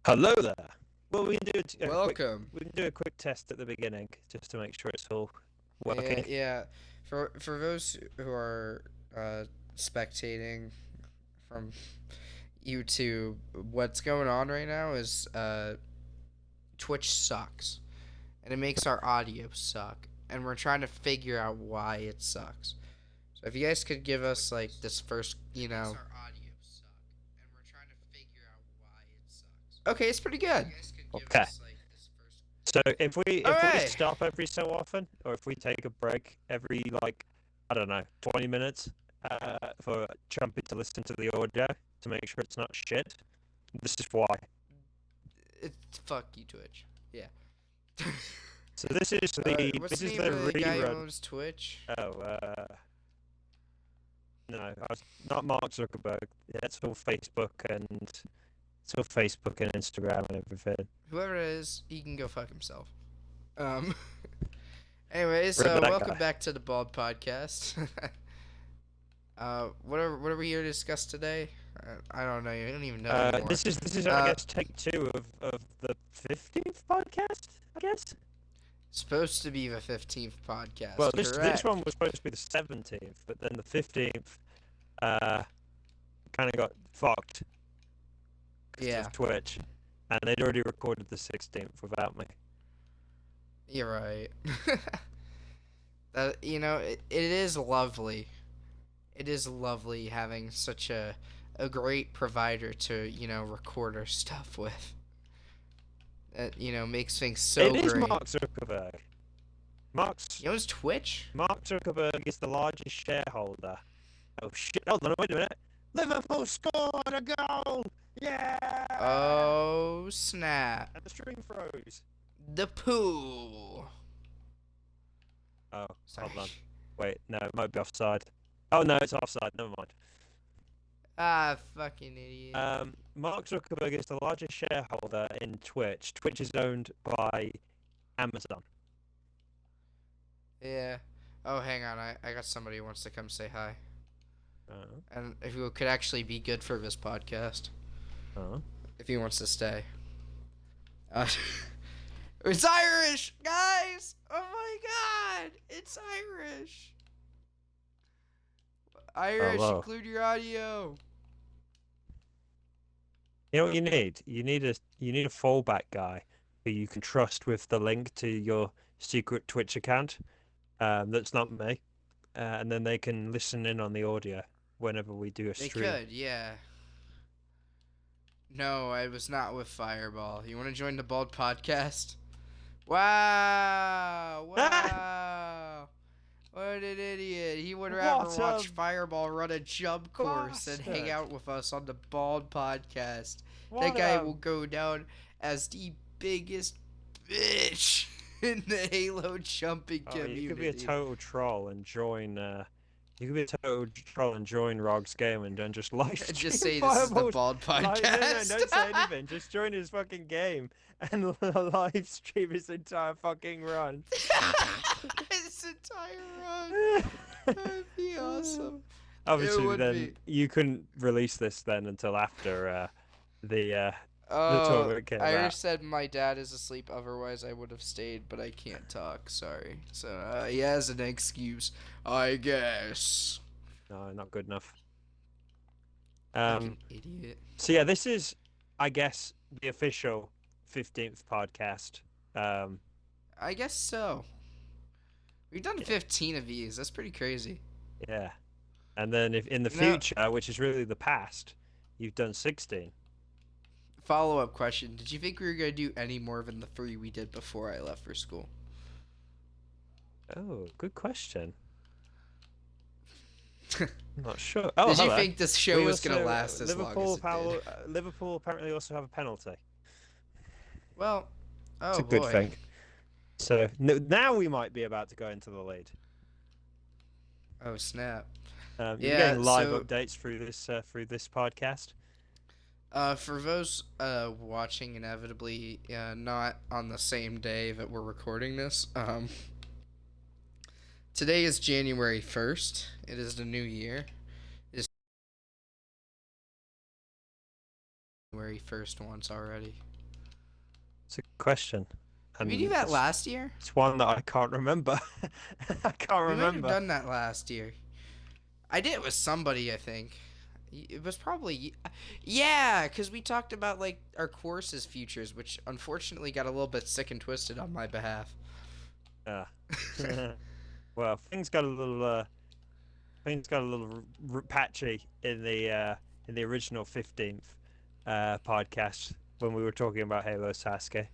Hello there. Well, Welcome. we can do a quick test at the beginning just to make sure it's all Yeah, working. yeah. For those who are uh, spectating from YouTube, what's going on right now is Twitch sucks, and it makes our audio suck, and we're trying to figure out why it sucks. So if you guys could give us like this first, okay, it's pretty good. Okay. So All if we right. stop every so often, or if we take a break every like I don't know 20 minutes for Trumpy to listen to the audio to make sure it's not shit, this is why. Fuck you, Twitch. Yeah. So this is the What's this the is name the of the guy who rerun. owns Twitch? Oh, no, I was not Mark Zuckerberg. It's all Facebook and Instagram and everything. Whoever it is, he can go fuck himself. Um. Anyways, Rid of that welcome guy. back to the Bald Podcast. What are we here to discuss today? I don't know. I don't even know anymore. This is I guess take two of the 15th podcast. I guess. Supposed to be the 15th podcast. Well, this Correct. one was supposed to be the 17th, but then the 15th kind of got fucked because Yeah, of Twitch, and they'd already recorded the 16th without me. you're right. It is lovely. It is lovely having such a great provider to record our stuff with. That makes things so It is great. Mark Zuckerberg. He owns Twitch. Mark Zuckerberg is the largest shareholder. Oh shit! Hold on, wait a minute. Liverpool scored a goal. Yeah! Oh snap! And the string froze. The pool. Oh, Sorry. hold on. Wait, no, it might be offside. Oh no, it's offside. Never mind. Ah, fucking idiot. Mark Zuckerberg is the largest shareholder in Twitch. Twitch is owned by Amazon. Yeah. Oh, hang on. I got somebody who wants to come say hi. Oh, And if he could actually be good for this podcast. oh. If he wants to stay. Uh, it's Irish, guys! Oh my god! It's Irish! Irish, Hello. include your audio. You know what you need? You need a fallback guy who you can trust with the link to your secret Twitch account. That's not me. And then they can listen in on the audio whenever we do a They stream. could, yeah. No, I was not with Fireball. You want to join the Bald Podcast? Wow! Wow! What an idiot. He would rather What watch a Fireball run a jump course than hang bastard. out with us on the Bald Podcast. That What guy a will go down as the biggest bitch in the Halo jumping community. you could be a total troll and join. You could be a total troll and join Rog's game and then just live stream Just say this is the fireballs. Bald Podcast. No, don't say anything. Just join his fucking game and live stream his entire fucking run. His entire run. That'd be awesome. Obviously, would then be. you couldn't release this then until after the Oh, tournament came Irish out. said my dad is asleep. Otherwise, I would have stayed, but I can't talk. Sorry. So he has an excuse, I guess. No, not good enough. Fucking idiot. So yeah, this is, I guess, the official 15th podcast. I guess so. We've done 15 of these. That's pretty crazy. Yeah, and then if in the future, which is really the past, you've done 16. Follow-up question. Did you think we were going to do any more than the 3 we did before I left for school? Oh, good question. I'm not sure. Oh, Did you hello. think this show We was going to also- last as long as it did? Liverpool apparently also have a penalty. Well, oh It's a boy. good thing. So now we might be about to go into the lead. Oh snap. You're Yeah, getting live so- updates through this podcast. For those watching inevitably not on the same day that we're recording this, today is January 1st. It is the new year. It is January 1st once already. It's a good question, Did we do and that last year? it's one that I can't remember. I can't We might have remember. done that last year. I did it with somebody, I think. It was probably, yeah, because we talked about like our courses futures, which unfortunately got a little bit sick and twisted on my behalf. Ah. Well, things got a little patchy in the original 15th podcast when we were talking about Halo Sasuke.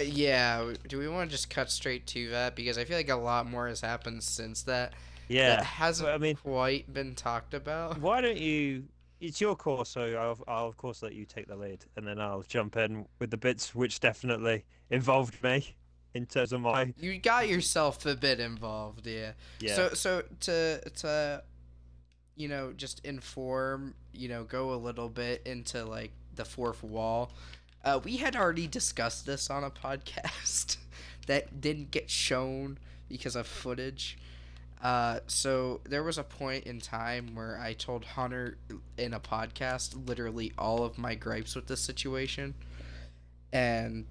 Yeah, do we want to just cut straight to that? Because I feel like a lot more has happened since that Yeah, hasn't but I mean, quite been talked about. why don't you? It's your course, so I'll of course let you take the lead, and then I'll jump in with the bits which definitely involved me in terms of my You got yourself a bit involved, yeah. yeah. So to just inform, go a little bit into like the fourth wall. We had already discussed this on a podcast that didn't get shown because of footage. So there was a point in time where I told Hunter in a podcast literally all of my gripes with the situation, and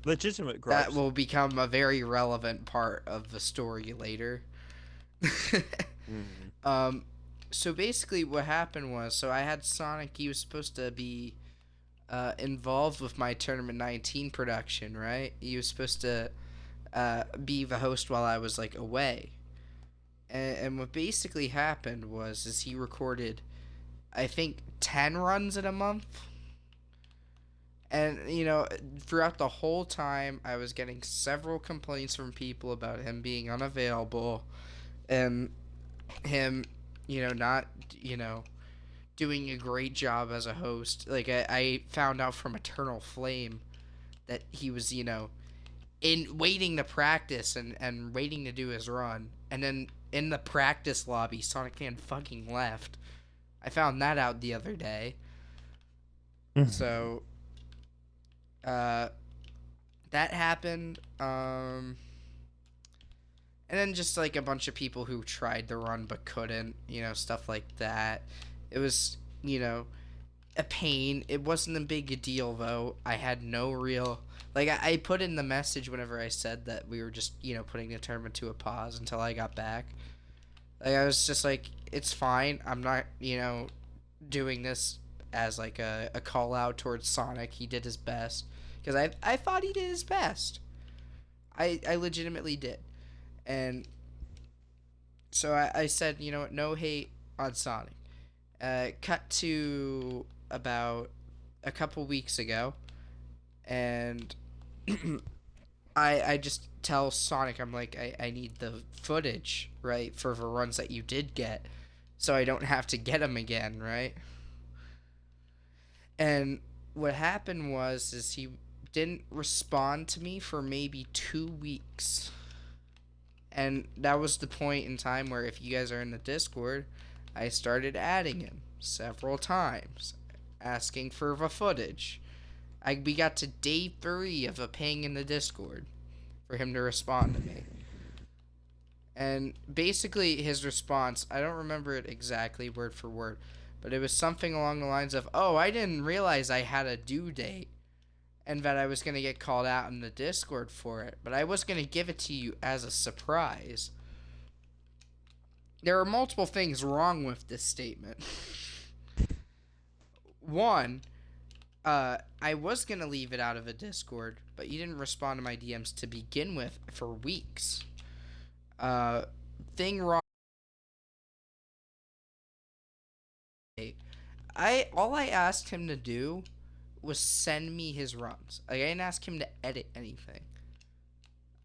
Legitimate that gripes. will become a very relevant part of the story later. Mm. um, so basically, what happened was, so I had Sonic. He was supposed to be involved with my Tournament 19 production, right? He was supposed to be the host while I was like away. And what basically happened was is he recorded, I think, 10 runs in a month. And, throughout the whole time, I was getting several complaints from people about him being unavailable and him, not, doing a great job as a host. Like, I found out from Eternal Flame that he was, in waiting to practice and waiting to do his run. And then in the practice lobby, Sonic Fan fucking left. I found that out the other day. So, that happened. And then just like a bunch of people who tried the run but couldn't, stuff like that. It was, a pain. It wasn't a big deal though. I had no real like I put in the message whenever I said that we were just, putting the tournament to a pause until I got back. Like I was just like, it's fine. I'm not, doing this as like a call out towards Sonic. He did his best. Because I thought he did his best. I legitimately did. And so I said, what, no hate on Sonic. Cut to about a couple weeks ago. And I just tell Sonic, I'm like, I need the footage, right, for the runs that you did get. So I don't have to get them again, right? And what happened is he didn't respond to me for maybe 2 weeks. And that was the point in time where, if you guys are in the Discord, I started adding him several times, asking for the footage. We got to day 3 of a ping in the Discord for him to respond to me. And basically his response, I don't remember it exactly word for word, but it was something along the lines of, oh, I didn't realize I had a due date and that I was going to get called out in the Discord for it, but I was going to give it to you as a surprise. There are multiple things wrong with this statement. One, I was going to leave it out of a Discord, but you didn't respond to my DMs to begin with for weeks. Thing wrong. All I asked him to do was send me his runs. Like, I didn't ask him to edit anything.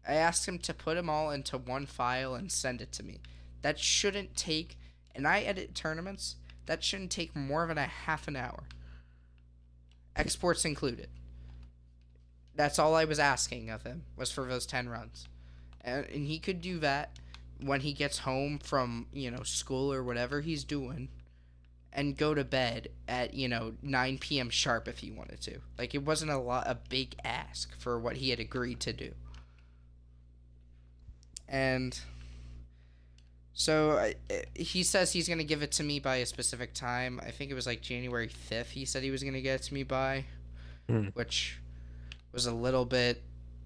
I asked him to put them all into one file and send it to me. That shouldn't take, and I edit tournaments, that shouldn't take more than a half an hour. Exports included. That's all I was asking of him, was for those 10 runs. And he could do that when he gets home from, school or whatever he's doing, and go to bed at, 9 p.m. sharp if he wanted to. Like, it wasn't a big ask for what he had agreed to do. And so he says he's going to give it to me by a specific time. I think it was like January 5th he said he was going to get it to me by, which was a little bit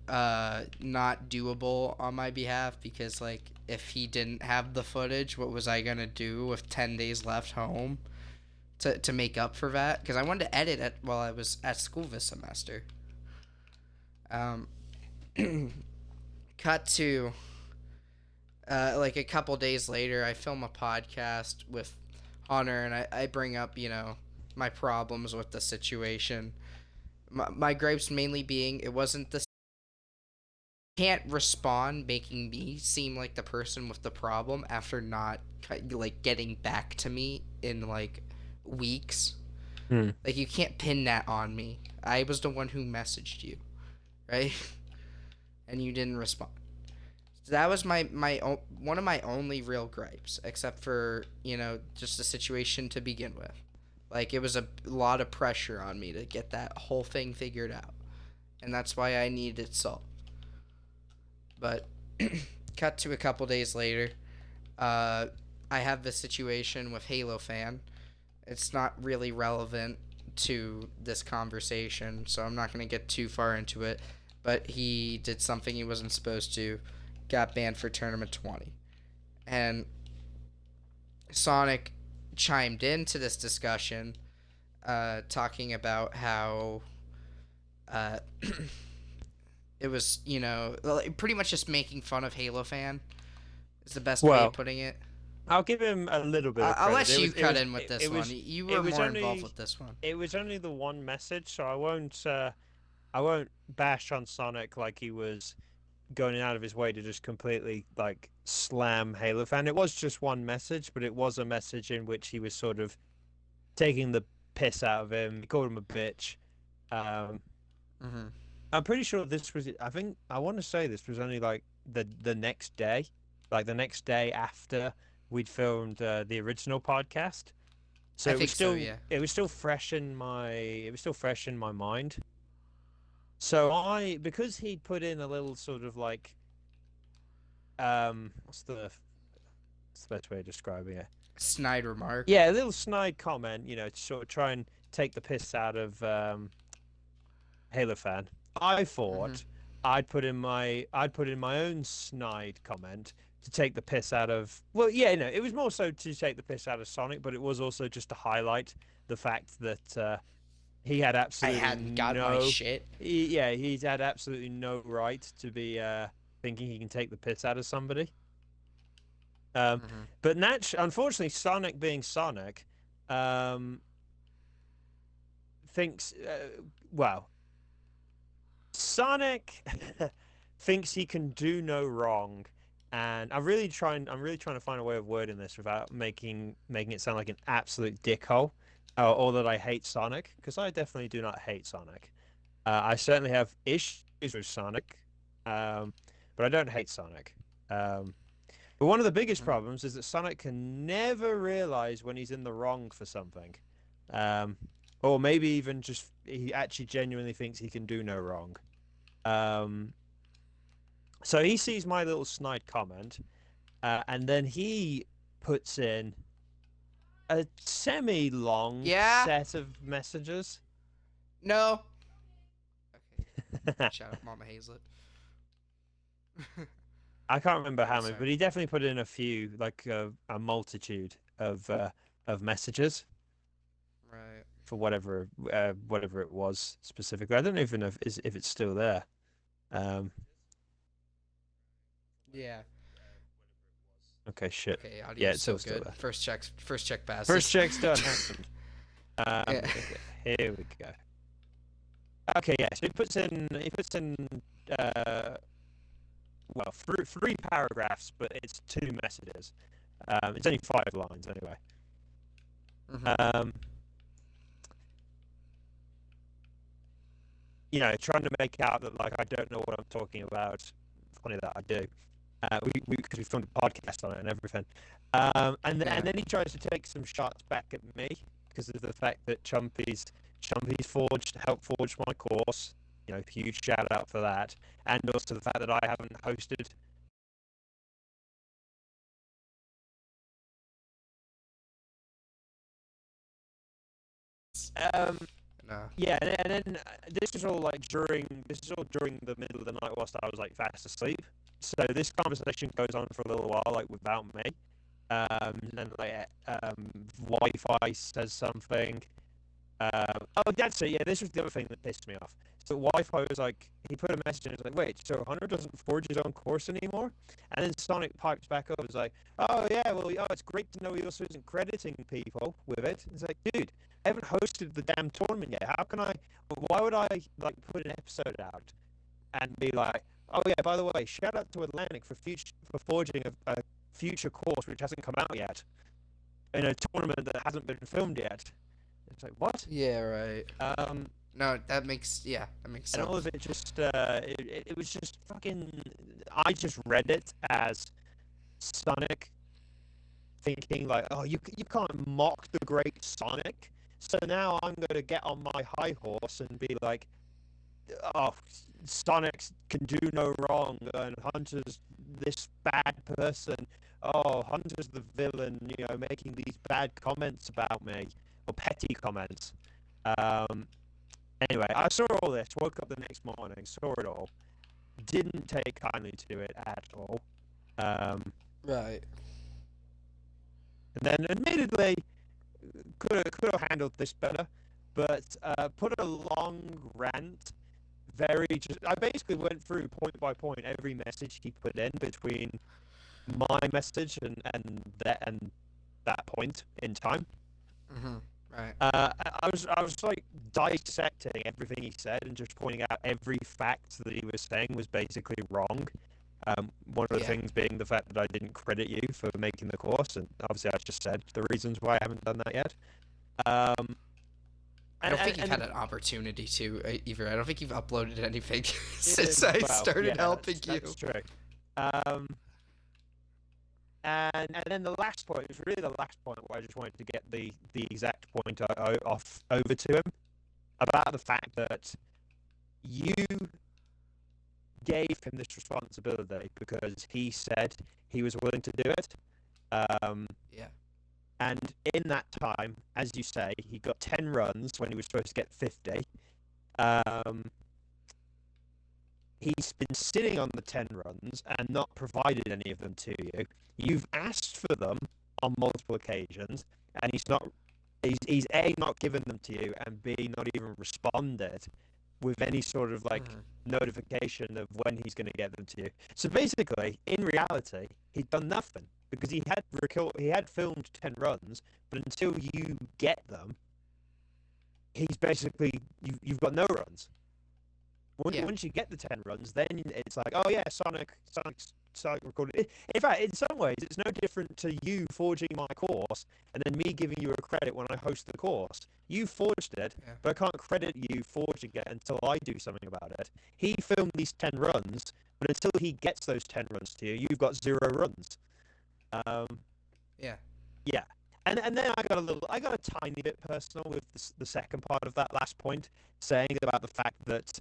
not doable on my behalf, because like if he didn't have the footage, what was I gonna do with 10 days left home to make up for that? Because I wanted to edit it while I was at school this semester. Um, cut to like a couple days later, I film a podcast with Hunter, and I bring up, my problems with the situation. My gripes mainly being it wasn't the can't respond, making me seem like the person with the problem after not like getting back to me in like weeks. Hmm. Like you can't pin that on me. I was the one who messaged you, right? And you didn't respond. So that was one of my only real gripes, except for just the situation to begin with. Like it was a lot of pressure on me to get that whole thing figured out, and that's why I needed it solved. But cut to a couple days later, I have the situation with Halo Fan. It's not really relevant to this conversation, so I'm not going to get too far into it. But he did something he wasn't supposed to, got banned for Tournament 20. And Sonic chimed into this discussion, talking about how it was, pretty much just making fun of Halo Fan is the best way of Well, putting it. I'll give him a little bit of I'll credit. let you cut in with this one. You were more involved with this one. It was only the one message, so I won't bash on Sonic like he was going out of his way to just completely like slam Halo Fan. It was just one message, but it was a message in which he was sort of taking the piss out of him. He called him a bitch. Mm-hmm. I'm pretty sure this was. I want to say this was only like the next day, like the next day after we'd filmed the original podcast. So I it was think still so, yeah. it was still fresh in my mind. So because he'd put in a little sort of like what's the best way of describing it? Snide remark. Yeah, a little snide comment, to sort of try and take the piss out of Halo Fan. I thought Mm-hmm. I'd put in my own snide comment to take the piss out of. Well, yeah, no, it was more so to take the piss out of Sonic, but it was also just to highlight the fact that he had I absolutely hadn't got my shit. he's had absolutely no right to be thinking he can take the piss out of somebody. Mm-hmm. But unfortunately, Sonic being Sonic, thinks well. Sonic thinks he can do no wrong, and I'm really trying to find a way of wording this without making it sound like an absolute dickhole, or that I hate Sonic, because I definitely do not hate Sonic. I certainly have issues with Sonic, but I don't hate Sonic. But one of the biggest Mm-hmm. problems is that Sonic can never realize when he's in the wrong for something. Or maybe even just he actually genuinely thinks he can do no wrong. So he sees my little snide comment, and then he puts in a semi-long Yeah? set of messages. No. Okay. Shout out Mama Hazlet. I can't remember Yeah, how many, sorry. but he definitely put in a few, like a multitude of messages Right. for whatever it was specifically. I don't even know if it's still there. Yeah. Okay, shit. Okay, Yeah, audio's it's still still good. there. First check passes. First check's done. Excellent. Yeah. Here we go. Okay, yeah. So he puts in well, three paragraphs, but it's two messages. It's only 5 lines anyway. Mm-hmm. Trying to make out that like I don't know what I'm talking about. Funny that I do. Because we filmed a podcast on it and everything. And then he tries to take some shots back at me because of the fact that Chumpy's helped forge my course. Huge shout out for that, and also the fact that I haven't hosted. No. Yeah, and then this is all like during the middle of the night whilst I was like fast asleep. So this conversation goes on for a little while, like without me. And like Wi-Fi says something. Oh, that's it. Yeah, this was the other thing that pissed me off. So Wi-Fi was like, he put a message in, it's like, wait, so Hunter doesn't forge his own course anymore? And then Sonic pipes back up, it's like, oh yeah, well, oh, it's great to know he also isn't crediting people with it. It's like, dude, I haven't hosted the damn tournament yet. How can I? Why would I like put an episode out and be like, oh yeah, by the way, shout out to Atlantic for forging a future course which hasn't come out yet in a tournament that hasn't been filmed yet. It's like what? Yeah, right. Um, No, that makes and all sense. of it just it was just fucking. I just read it as Sonic thinking like, oh, you can't mock the great Sonic. So now I'm gonna get on my high horse and be like, oh, Sonic can do no wrong, and Hunter's this bad person. Oh, Hunter's the villain, making these bad comments about me, or petty comments. Um, Anyway, I saw all this, woke up the next morning, saw it all, didn't take kindly to it at all. Um, Right. and then, admittedly, could have handled this better, but put a long rant. I basically went through point by point every message he put in between my message and that point in time. Right. I was like dissecting everything he said and just pointing out every fact that he was saying was basically wrong. One of the Yeah. things being the fact that I didn't credit you for making the course, and obviously I just said the reasons why I haven't done that yet. Um, I and, don't think you've and, had an opportunity to either. I don't think you've uploaded anything and since I well, started yeah, helping that's you. true. Um, and then the last point was really the last point where I just wanted to get the exact point off over to him about the fact that you gave him this responsibility because he said he was willing to do it. Yeah. And in that time, as you say, he got 10 runs when he was supposed to get 50. He's been sitting on the 10 runs and not provided any of them to you. You've asked for them on multiple occasions, and he's A, not given them to you, and B, not even responded with any sort of like notification of when he's going to get them to you. So basically, in reality, he'd done nothing because he had filmed 10 runs, but until you get them, he's basically you've got no runs. Once you get the 10 runs, then it's like, oh yeah, Sonic recorded. In fact, in some ways, it's no different to you forging my course and then me giving you a credit when I host the course. You forged it, Yeah. but I can't credit you forging it until I do something about it. He filmed these 10 runs, but until he gets those 10 runs to you, you've got 0 runs. Yeah. Yeah. And then I got a tiny bit personal with the second part of that last point, saying about the fact that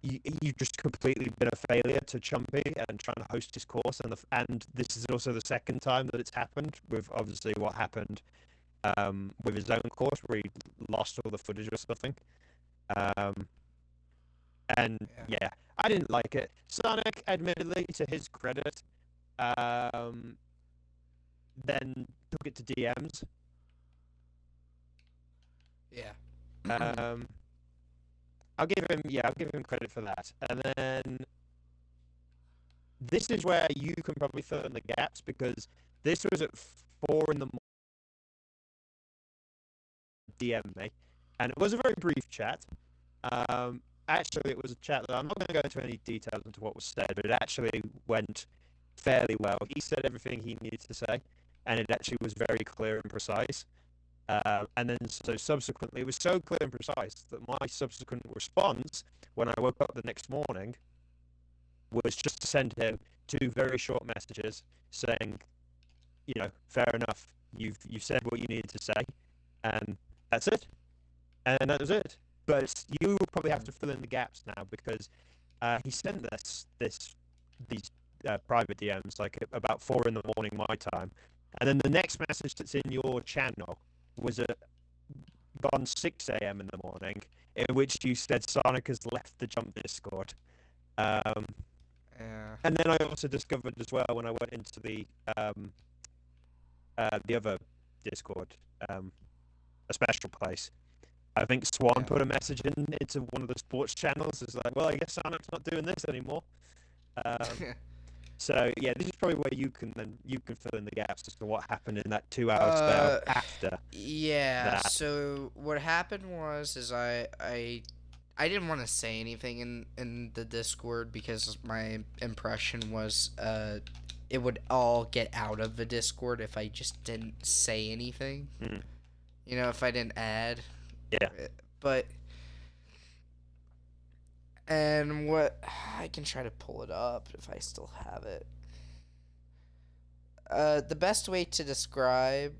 you've just completely been a failure to Chumpy and trying to host his course, and this is also the second time that it's happened with obviously what happened with his own course where he lost all the footage or something. And yeah, I didn't like it. Sonic, admittedly, to his credit, then took it to DMs. Yeah. I'll give him credit for that. And then this is where you can probably fill in the gaps because this was at 4 in the morning. DM me, and it was a very brief chat. Actually, it was a chat that I'm not going to go into any details into what was said, but it actually went fairly well. He said everything he needed to say, and it actually was very clear and precise. And then so subsequently, it was so clear and precise that my subsequent response when I woke up the next morning was just to send him 2 very short messages saying, fair enough, you've said what you needed to say, and that's it. And that was it. But you will probably have to fill in the gaps now because he sent these private DMs like about 4 in the morning my time, and then the next message that's in your channel was gone 6 a.m. in the morning, in which you said Sonic has left the Jump Discord. Yeah. And then I also discovered as well when I went into the other Discord, a special place. I think Swan Yeah. put a message into one of the sports channels. It's like, well, I guess Sonic's not doing this anymore. So yeah, this is probably where you can fill in the gaps as to what happened in that 2 hour spell after. Yeah. that. So what happened is I didn't want to say anything in the Discord because my impression was it would all get out of the Discord if I just didn't say anything. Mm. You know, if I didn't add. Yeah. But and what I can try to pull it up if I still have it. The best way to describe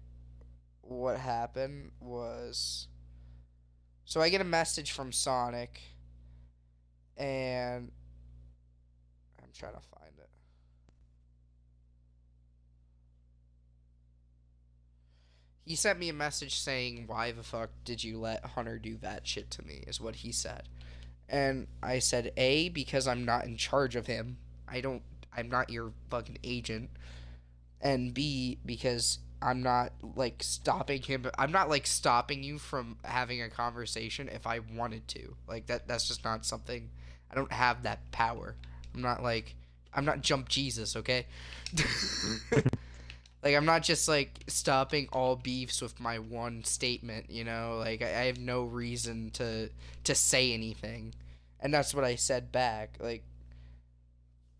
what happened was, so I get a message from Sonic, and I'm trying to find it. He sent me a message saying, "Why the fuck did you let Hunter do that shit to me?" is what he said. And I said, A, because I'm not in charge of him. I'm not your fucking agent. And B, because I'm not like stopping him. I'm not like stopping you from having a conversation if I wanted to. Like that's just not something. I don't have that power. I'm not Jump Jesus, okay? Like, I'm not just like stopping all beefs with my one statement, you know? Like I have no reason to say anything. And that's what I said back. Like,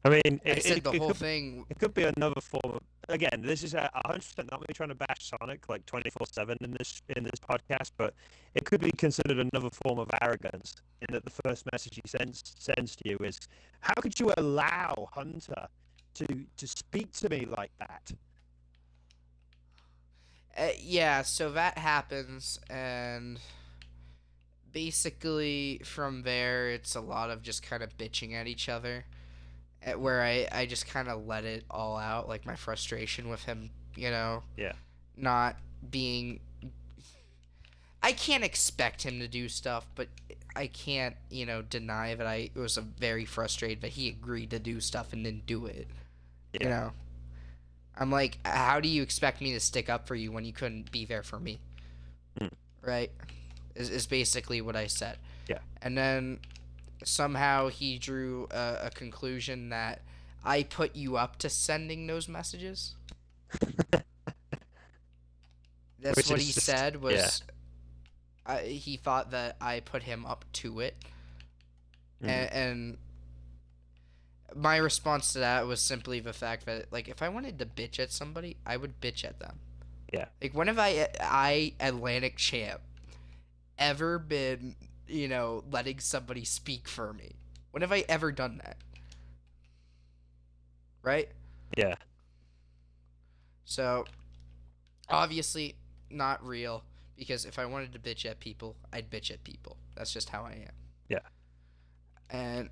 I mean, I said the whole thing. It could be another form of. Again, this is 100% not me trying to bash Sonic like 24/7 in this podcast, but it could be considered another form of arrogance in that the first message he sends to you is, "How could you allow Hunter to speak to me like that?" Yeah, so that happens, and basically from there, it's a lot of just kind of bitching at each other. Where I just kind of let it all out, like my frustration with him, you know? Yeah. Not being. I can't expect him to do stuff, but I can't, deny that I was very frustrated that he agreed to do stuff and didn't do it. Yeah. You know? I'm like, how do you expect me to stick up for you when you couldn't be there for me? Right? Is basically what I said. Yeah. And then somehow he drew a conclusion that I put you up to sending those messages. That's Which what is he just- said was he thought that I put him up to it. And my response to that was simply the fact that, like, if I wanted to bitch at somebody, I would bitch at them. Yeah. Like, when have I Atlantic Champ, ever been, letting somebody speak for me? When have I ever done that? Right? Yeah. So, obviously, not real, because if I wanted to bitch at people, I'd bitch at people. That's just how I am. Yeah. And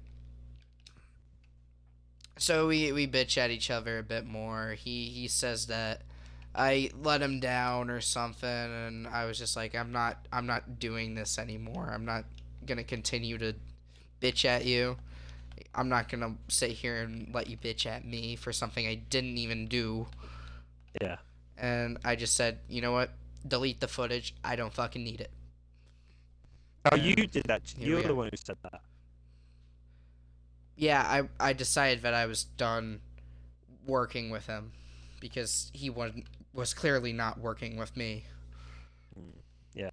so we bitch at each other a bit more. He says that I let him down or something, and I was just like, I'm not doing this anymore. I'm not gonna continue to bitch at you. I'm not gonna sit here and let you bitch at me for something I didn't even do. Yeah. And I just said, you know what? Delete the footage. I don't fucking need it. Oh, And you did that. here You're we the are. one who said that. Yeah, I decided that I was done working with him because he was clearly not working with me. Yeah.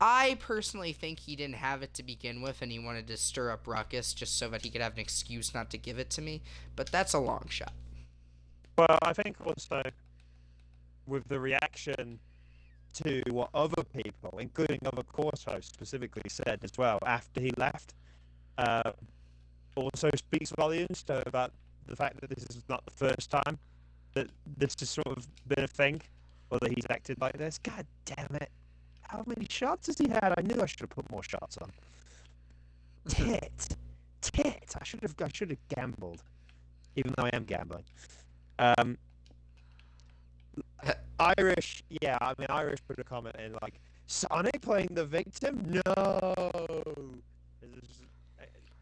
I personally think he didn't have it to begin with, and he wanted to stir up ruckus just so that he could have an excuse not to give it to me. But that's a long shot. Well, I think also with the reaction to what other people, including other course hosts specifically, said as well after he left, also speaks volumes about the fact that this is not the first time that this has sort of been a thing, or that he's acted like this. God damn it. How many shots has he had? I knew I should have put more shots on. Tit. I should have gambled, even though I am gambling. Irish, yeah, I mean, Irish put a comment in like, Sonic playing the victim? No! It's-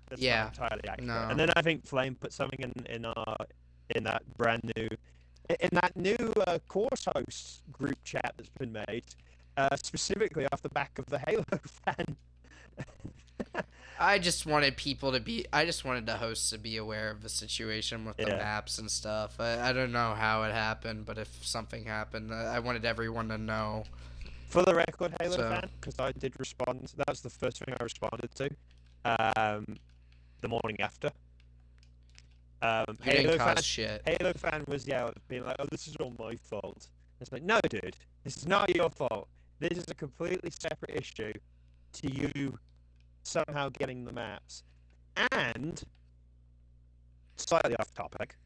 That's not Yeah, entirely accurate. And no. then I think Flame put something in that brand new in that new course host group chat that's been made, specifically off the back of the Halo fan. I just wanted people to be. I just wanted the hosts to be aware of the situation with the Yeah. maps and stuff. I don't know how it happened, but if something happened, I wanted everyone to know. For the record, Halo So fan, because I did respond. That was the first thing I responded to. The morning after. you didn't Halo fan, cause shit. Halo fan was being like, "Oh, this is all my fault." It's like, no, dude, this is not your fault. This is a completely separate issue to you somehow getting the maps. And slightly off topic,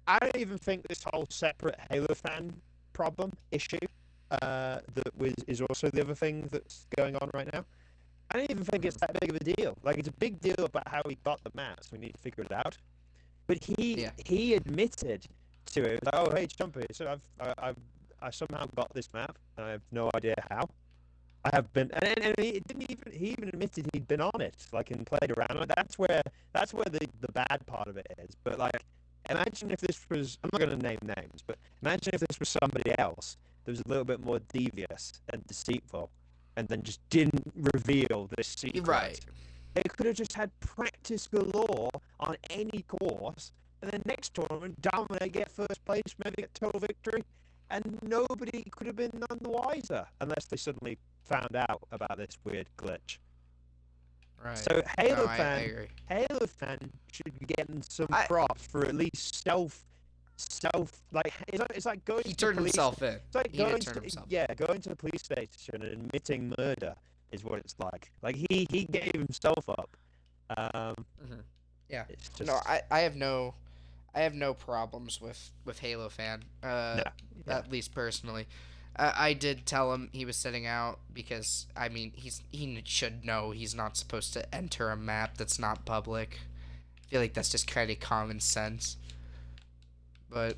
I don't even think this whole separate Halo fan problem issue is also the other thing that's going on right now. I don't even think it's that big of a deal. Like, it's a big deal about how we got the maps. We need to figure it out. But Yeah. he admitted to it. Like, oh, hey, Chumpy, so I somehow got this map. I have no idea how. I have been, and he even admitted he'd been on it, like, and played around. Like, that's where the bad part of it is. But like, imagine if this was, I'm not going to name names, but imagine if this was somebody else that was a little bit more devious and deceitful, and then just didn't reveal this secret. Right. They could have just had practice galore on any course, and then next tournament dominate, get first place, maybe get total victory, and nobody could have been none the wiser unless they suddenly found out about this weird glitch. Right. So I Halo fan should be getting some props for at least stealth. Like, it's like going. He to turned the police, himself in. It's like He did going turn to, himself. yeah, going to the police station and admitting murder is what it's like. Like, he gave himself up. Yeah. It's just, No, I have no problems with Halo fan. At least personally. I did tell him he was sitting out because I mean he should know he's not supposed to enter a map that's not public. I feel like that's just kind of common sense. But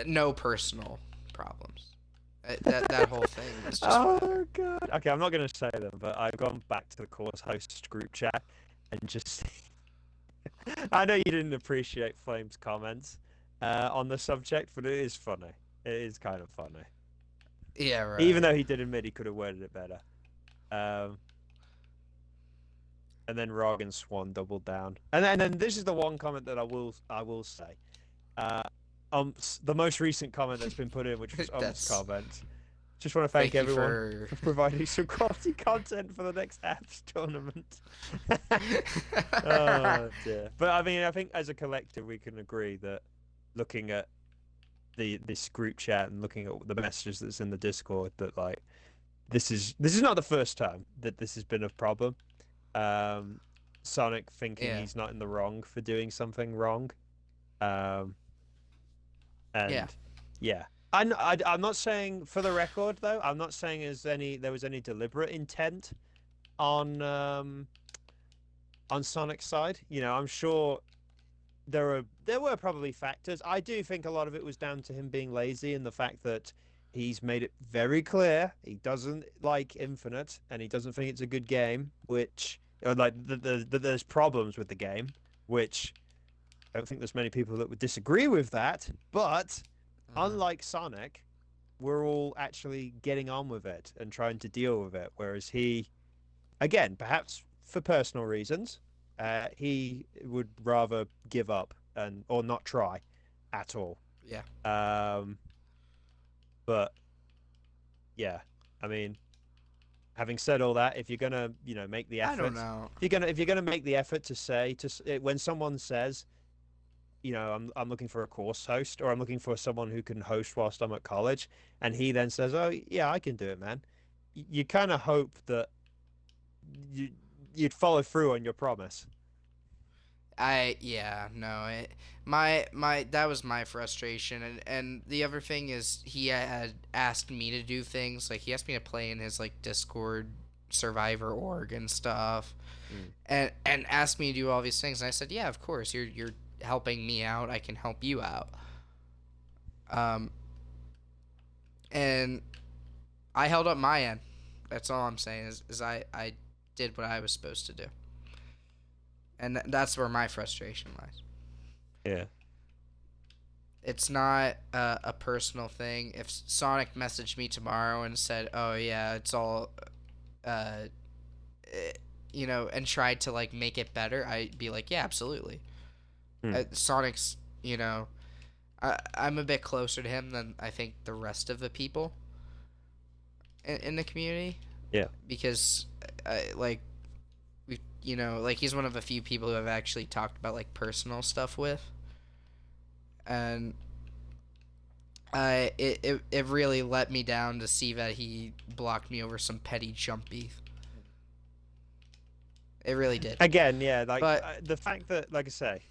no personal problems. That whole thing was just. oh god. Okay, I'm not gonna say them, but I've gone back to the course host group chat and just. I know you didn't appreciate Flame's comments on the subject, but it is funny. It is kind of funny. Yeah, right. Even though he did admit he could have worded it better. And then Rog and Swan doubled down. And then this is the one comment that I will say. The most recent comment that's been put in, which was Um's comment. Just want to thank everyone for providing some quality content for the next apps tournament. Oh dear. But I mean, I think as a collective we can agree that looking at this group chat and looking at the messages that's in the Discord, that like this is not the first time that this has been a problem. Sonic thinking he's not in the wrong for doing something wrong. And yeah. I'm not saying, for the record though, I'm not saying there was any deliberate intent on Sonic's side. You know, I'm sure there were probably factors. I do think a lot of it was down to him being lazy and the fact that he's made it very clear he doesn't like Infinite and he doesn't think it's a good game, which there's problems with the game, which I don't think there's many people that would disagree with that, but unlike Sonic, we're all actually getting on with it and trying to deal with it, whereas he, again, perhaps for personal reasons, he would rather give up or not try at all. Yeah. But yeah, I mean, having said all that, if you're gonna, make the effort, I don't know. If you're gonna make the effort to say when someone says, I'm looking for a course host, or I'm looking for someone who can host whilst I'm at college, and he then says, "Oh yeah, I can do it, man." You kind of hope that you'd follow through on your promise. That was my frustration, and the other thing is he had asked me to do things, like he asked me to play in his like Discord Survivor org and stuff, and asked me to do all these things, and I said, yeah, of course, you're helping me out, I can help you out. Um, and I held up my end. That's all I'm saying is I did what I was supposed to do. And that's where my frustration lies. Yeah. It's not a personal thing. If Sonic messaged me tomorrow and said, "Oh yeah, it's all," uh, eh, and tried to like make it better, I'd be like, "Yeah, absolutely." Hmm. Sonic's, I'm a bit closer to him than I think the rest of the people in the community Yeah. because, like, like he's one of a few people who I've actually talked about like personal stuff with, and it really let me down to see that he blocked me over some petty jump beef. It really did. Again, yeah, like But the fact that, like I say,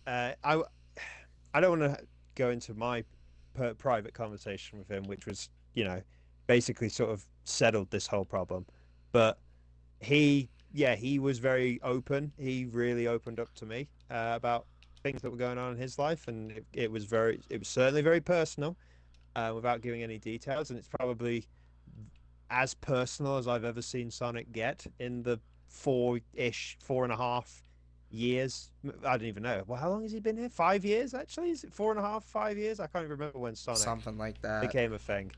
I don't want to go into my private conversation with him, which was, basically sort of settled this whole problem. But he was very open. He really opened up to me about things that were going on in his life, and it was certainly very personal, without giving any details. And it's probably as personal as I've ever seen Sonic get in the 4.5 years. I don't even know. Well, how long has he been here? 5 years, actually? Is it 4.5, 5 years? I can't even remember when Sonic something like that. became a thing.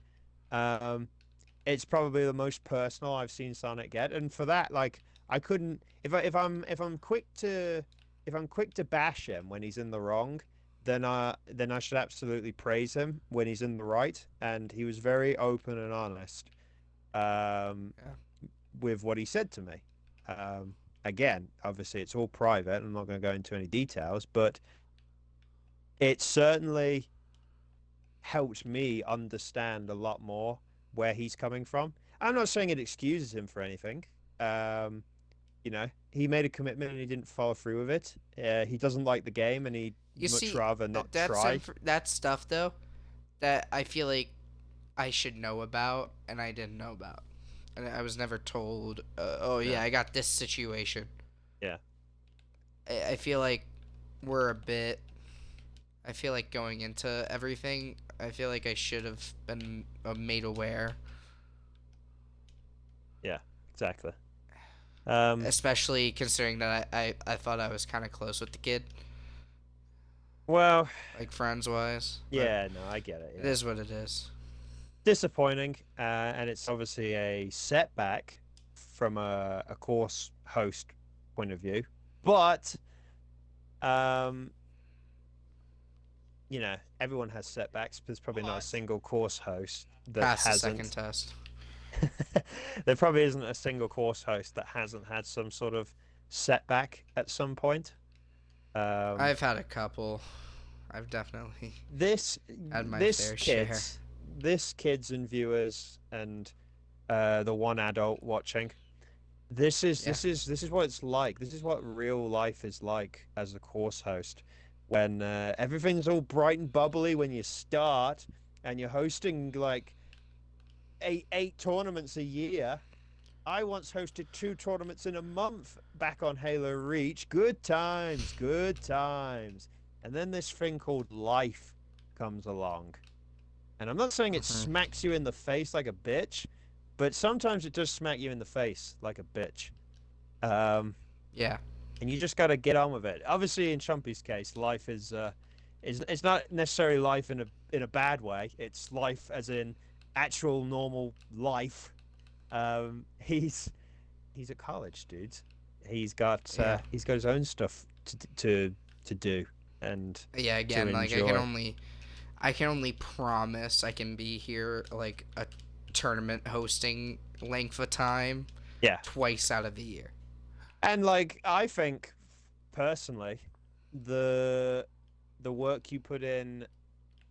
Um, it's probably the most personal I've seen Sonic get, and for that, like, I couldn't. If I'm quick to bash him when he's in the wrong, then I should absolutely praise him when he's in the right. And he was very open and honest, um, Yeah. with what he said to me. Again, obviously, it's all private. I'm not going to go into any details, but it certainly helped me understand a lot more where he's coming from. I'm not saying it excuses him for anything. He made a commitment and he didn't follow through with it. He doesn't like the game and he'd You much see, rather not try. that's stuff though that I feel like I should know about and I didn't know about, and I was never told. Oh Yeah. yeah, I got this situation. Yeah. I feel like we're a bit. I feel like going into everything, I feel like I should have been made aware, Yeah, exactly. Um, especially considering that I thought I was kind of close with the kid, well, like friends wise. But yeah, no, I get it. it Yeah. is what it is. Disappointing, and it's obviously a setback from a course host point of view. But um, everyone has setbacks. There's probably not a single course host that Pass the second hasn't. test. There probably isn't a single course host that hasn't had some sort of setback at some point. I've had a couple. I've definitely This had my this fair share. kids and viewers and the one adult watching. This is what it's like. This is what real life is like as a course host. When everything's all bright and bubbly when you start, and you're hosting like eight tournaments a year. I once hosted 2 tournaments in a month back on Halo Reach. Good times, good times. And then this thing called life comes along. And I'm not saying it Mhm. smacks you in the face like a bitch, but sometimes it does smack you in the face like a bitch. Um, Yeah. and you just got to get on with it. Obviously, in Chumpy's case, life is it's not necessarily life in a bad way. It's life as in actual normal life. He's at college, dude. Yeah. He's got his own stuff to do and Yeah. to Again, like enjoy. I can only promise I can be here like a tournament hosting length of time Yeah, twice out of the year. and like I think personally, the the work you put in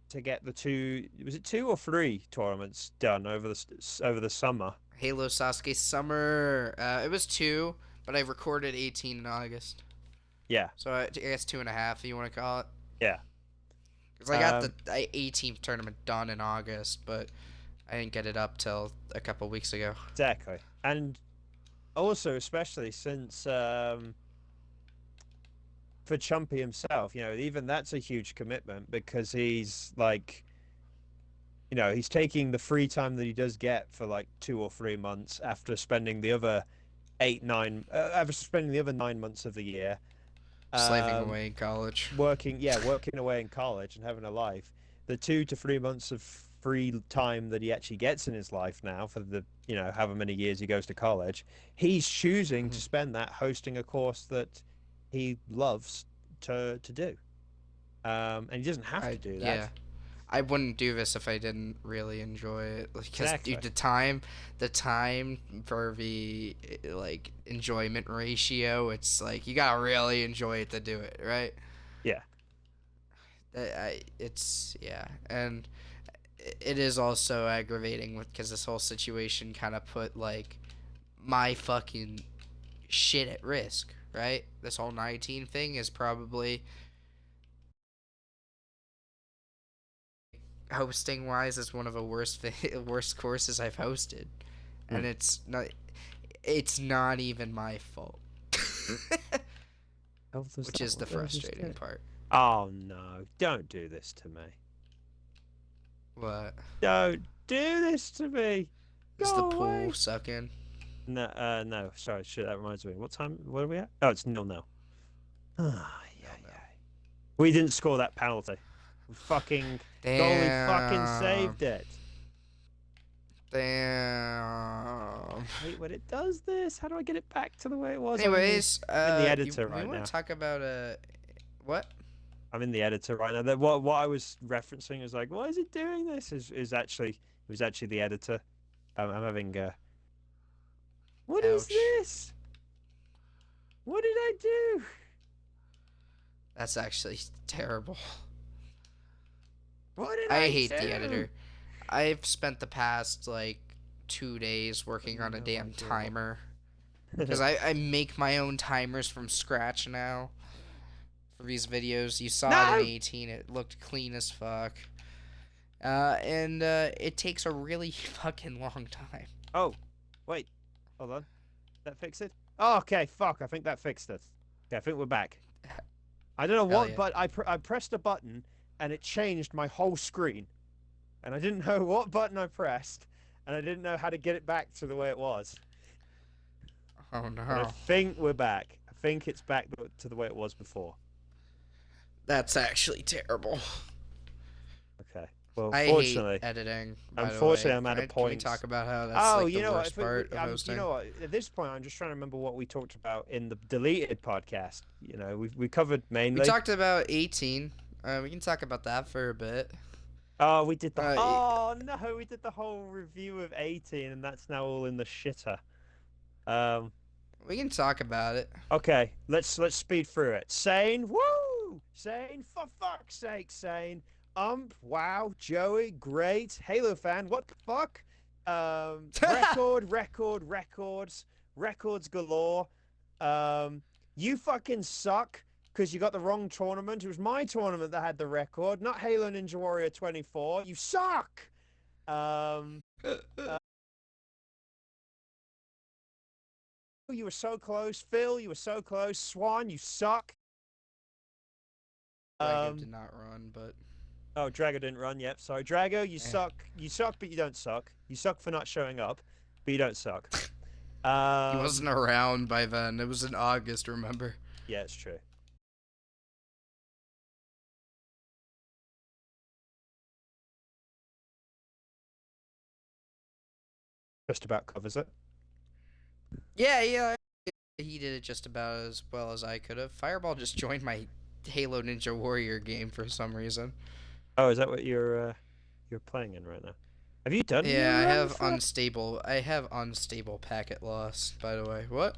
to get the was it 2 or 3 tournaments done over the summer? Halo Sasuke Summer. It was 2, but I recorded 18 in August. Yeah, So I guess 2.5, if you want to call it. yeah, Because I got the 18th tournament done in August, but I didn't get it up till a couple weeks ago. exactly. And also, especially since for Chumpy himself, even that's a huge commitment because he's like you know, he's taking the free time that he does get for like 2 or 3 months after spending the other 9 months of the year Slaving um, away in college. working away in college and having a life. The 2 to 3 months of free time that he actually gets in his life now for the, you know, however many years he goes to college, he's choosing to Mhm. spend that hosting a course that he loves to do. And he doesn't have to do Yeah. that. I wouldn't do this if I didn't really enjoy it. Because, Exactly. dude, the time for the like enjoyment ratio, it's like you gotta really enjoy it to do it, right? Yeah. It's yeah, and it is also aggravating with because this whole situation kind of put like my fucking shit at risk, right? This whole 19 thing is probably hosting wise is one of the worst courses I've hosted, Mm. and it's not even my fault, Oh, there's which that is one. the There was just frustrating part. Oh no! Don't do this to me. What Don't do this to me. is the Go pool away. sucking? No, no. Sorry, shit. That reminds me. What time? What are we at? Oh, it's 0-0. Ah, yeah, No, no. yeah. We didn't score that penalty. Fucking goalie fucking Damn. saved it. Damn. I hate when it does this. How do I get it back to the way it was? Anyways, I'm in the you editor we right want now. to talk about what? I'm in the editor right now. What I was referencing is like, why is it doing this? Is actually it was actually the editor. I'm having what is Ouch. this? What did I do? That's actually terrible. What did I I hate the do? editor. I've spent the past like 2 days I working on a have no damn idea timer because what. I make my own timers from scratch now for these videos. You saw it in No. 18. It looked clean as fuck. And it takes a really fucking long time. Oh, wait. Hold on. That fix it? Oh, okay. Fuck. I think that fixed it. Okay, I think we're back. I don't know Hell what, yeah. but I pressed a button and it changed my whole screen, and I didn't know what button I pressed, and I didn't know how to get it back to the way it was. Oh But I no. think we're back. I think it's back to the way it was before. That's actually terrible. Okay. Well, I hate fortunately, editing, by the unfortunately, way. I'm at a Can we point. talk about how that's Oh, like the you know what? worst part of You hosting? know what? At this point, I'm just trying to remember what we talked about in the deleted podcast. You know, we covered We mainly. talked about 18. We can talk about that for a bit. Oh, we did the. Uh, y- Oh no, we did the whole review of 18, and that's now all in the shitter. Um. we can talk about it. Okay, let's speed through it. Sane, woo! Sane, for fuck's sake, Sane. Wow, Joey, great. Halo fan, what the fuck? Records galore. You fucking suck because you got the wrong tournament. It was my tournament that had the record, not Halo Ninja Warrior 24. You suck. Um, you were so close. Phil, you were so close. Swan, you suck. Drago did not run, but Oh, Drago didn't run. Yep. Sorry, Drago, you eh. suck. You suck, but you don't suck. You suck for not showing up, but you don't suck. He wasn't around by then. It was in August, remember? Yeah, it's true. Just about covers it. Yeah, yeah. He did it just about as well as I could have. Fireball just joined my Halo Ninja Warrior game for some reason. Oh, is that what you're playing in right now? Have you done Yeah, your for? I have unstable packet loss, by the way. What?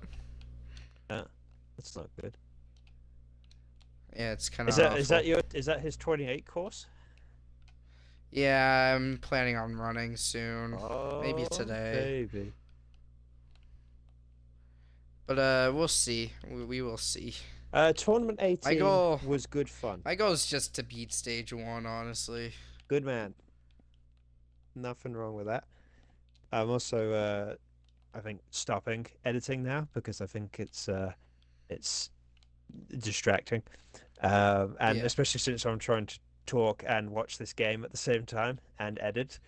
Yeah, that's not good. Yeah, it's kind of awful. Is that his 28 course? Yeah, I'm planning on running soon. Maybe Oh, today. baby. But we'll see. We will see. Tournament My 18 goal was good fun. my goal is just to beat stage 1, honestly. Good man. Nothing wrong with that. I'm also I think stopping editing now because I think it's distracting, and Yeah. especially since I'm trying to talk and watch this game at the same time and edit.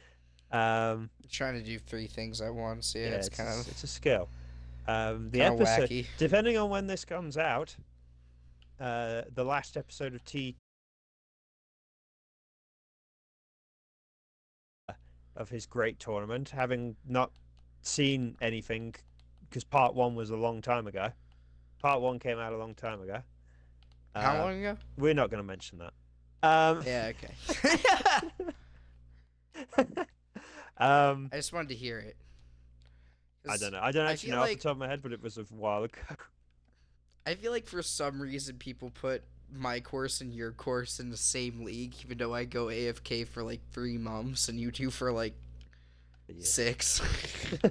Trying to do three things at once. Yeah, Yeah, it's kind of it's a skill. The kind of episode, wacky. depending on when this comes out, the last episode of of his great tournament, having not seen anything, because part one was a long time ago. Part one came out a long time ago. How long ago? We're not going to mention that. Yeah, okay. I just wanted to hear it. I don't know. I don't actually know off the like, top of my head, but it was a while ago. I feel like for some reason people put my course and your course in the same league, even though I go AFK for like 3 months and you two for like 6. I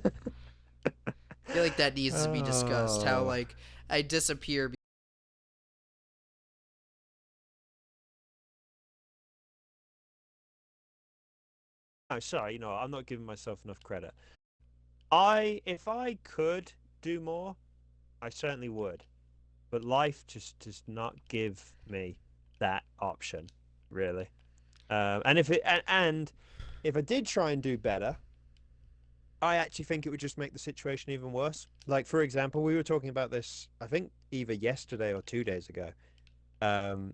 feel like that needs to be discussed. How like I disappear. Oh, sorry. You know, I'm not giving myself enough credit. If I could do more, I certainly would. But life just does not give me that option, really. And if if I did try and do better, I actually think it would just make the situation even worse. Like, for example, we were talking about this, I think either yesterday or 2 days ago.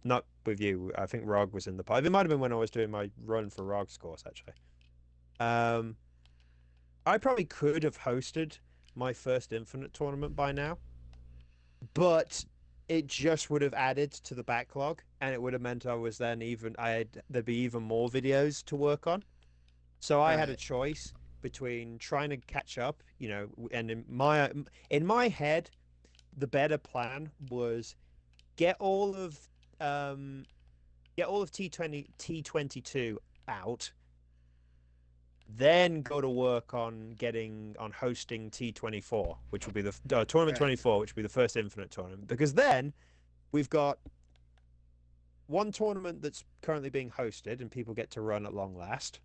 Not with you. I think Rog was in the pod. It might have been when I was doing my run for Rog's course, actually. I probably could have hosted my first Infinite tournament by now, but it just would have added to the backlog, and it would have meant there'd be even more videos to work on. So I had a choice between trying to catch up, you know, and in my head, the better plan was get all of T22 out, then go to work on hosting T24, which will be the tournament 24, which will be the first Infinite tournament, because then we've got one tournament that's currently being hosted and people get to run at long last.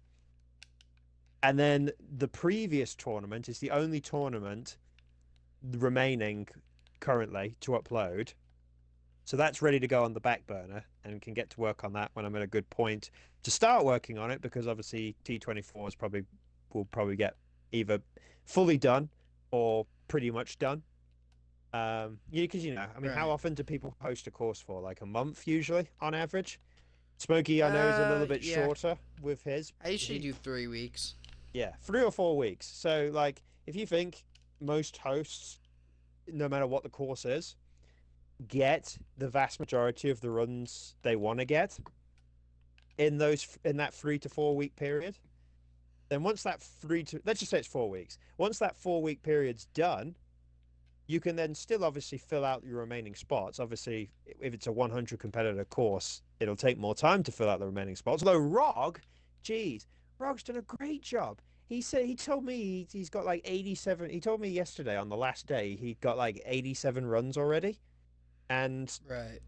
And then the previous tournament is the only tournament remaining currently to upload. So that's ready to go on the back burner and can get to work on that when I'm at a good point to start working on it, because obviously T24 will probably get either fully done or pretty much done. Because I mean, how often do people host a course for? Like a month usually on average. Smokey, I know, is a little bit shorter with his. I usually do 3 weeks. Yeah, 3 or 4 weeks. So, like, if you think most hosts, no matter what the course is, get the vast majority of the runs they want to get in that 3 to 4 week period, then once that let's just say it's 4 weeks. Once that 4 week period's done, you can then still obviously fill out your remaining spots. Obviously, if it's a 100 competitor course, it'll take more time to fill out the remaining spots. Although Rog's done a great job. He told me he's got like 87. He told me yesterday on the last day he got like 87 runs already, and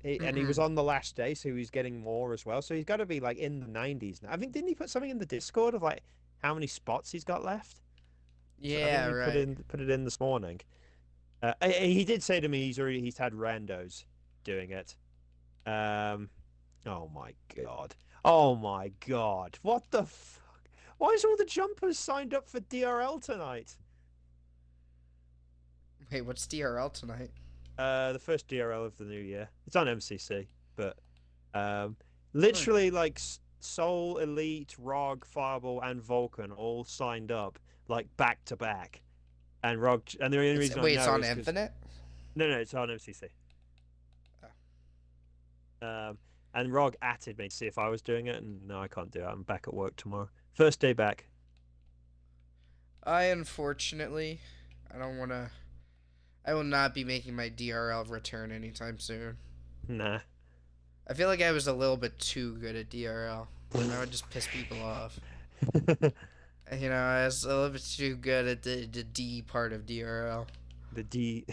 he was on the last day, so he's getting more as well. So he's got to be like in the 90s now. I think, didn't he put something in the Discord of like how many spots he's got left? Yeah, so I think he put it in this morning. He did say to me he's had randos doing it. Oh my god! What the fuck? Why is all the jumpers signed up for DRL tonight? Wait, what's DRL tonight? The first DRL of the new year. It's on MCC, but literally like Soul, Elite, Rog, Fireball, and Vulcan all signed up like back to back. And the only reason it's on Infinite? No, it's on MCC. Oh. And Rog atted me to see if I was doing it, and no, I can't do it. I'm back at work tomorrow. First day back. I unfortunately, I will not be making my DRL return anytime soon. Nah. I feel like I was a little bit too good at DRL. I would just piss people off. I was a little bit too good at the D part of DRL. The D.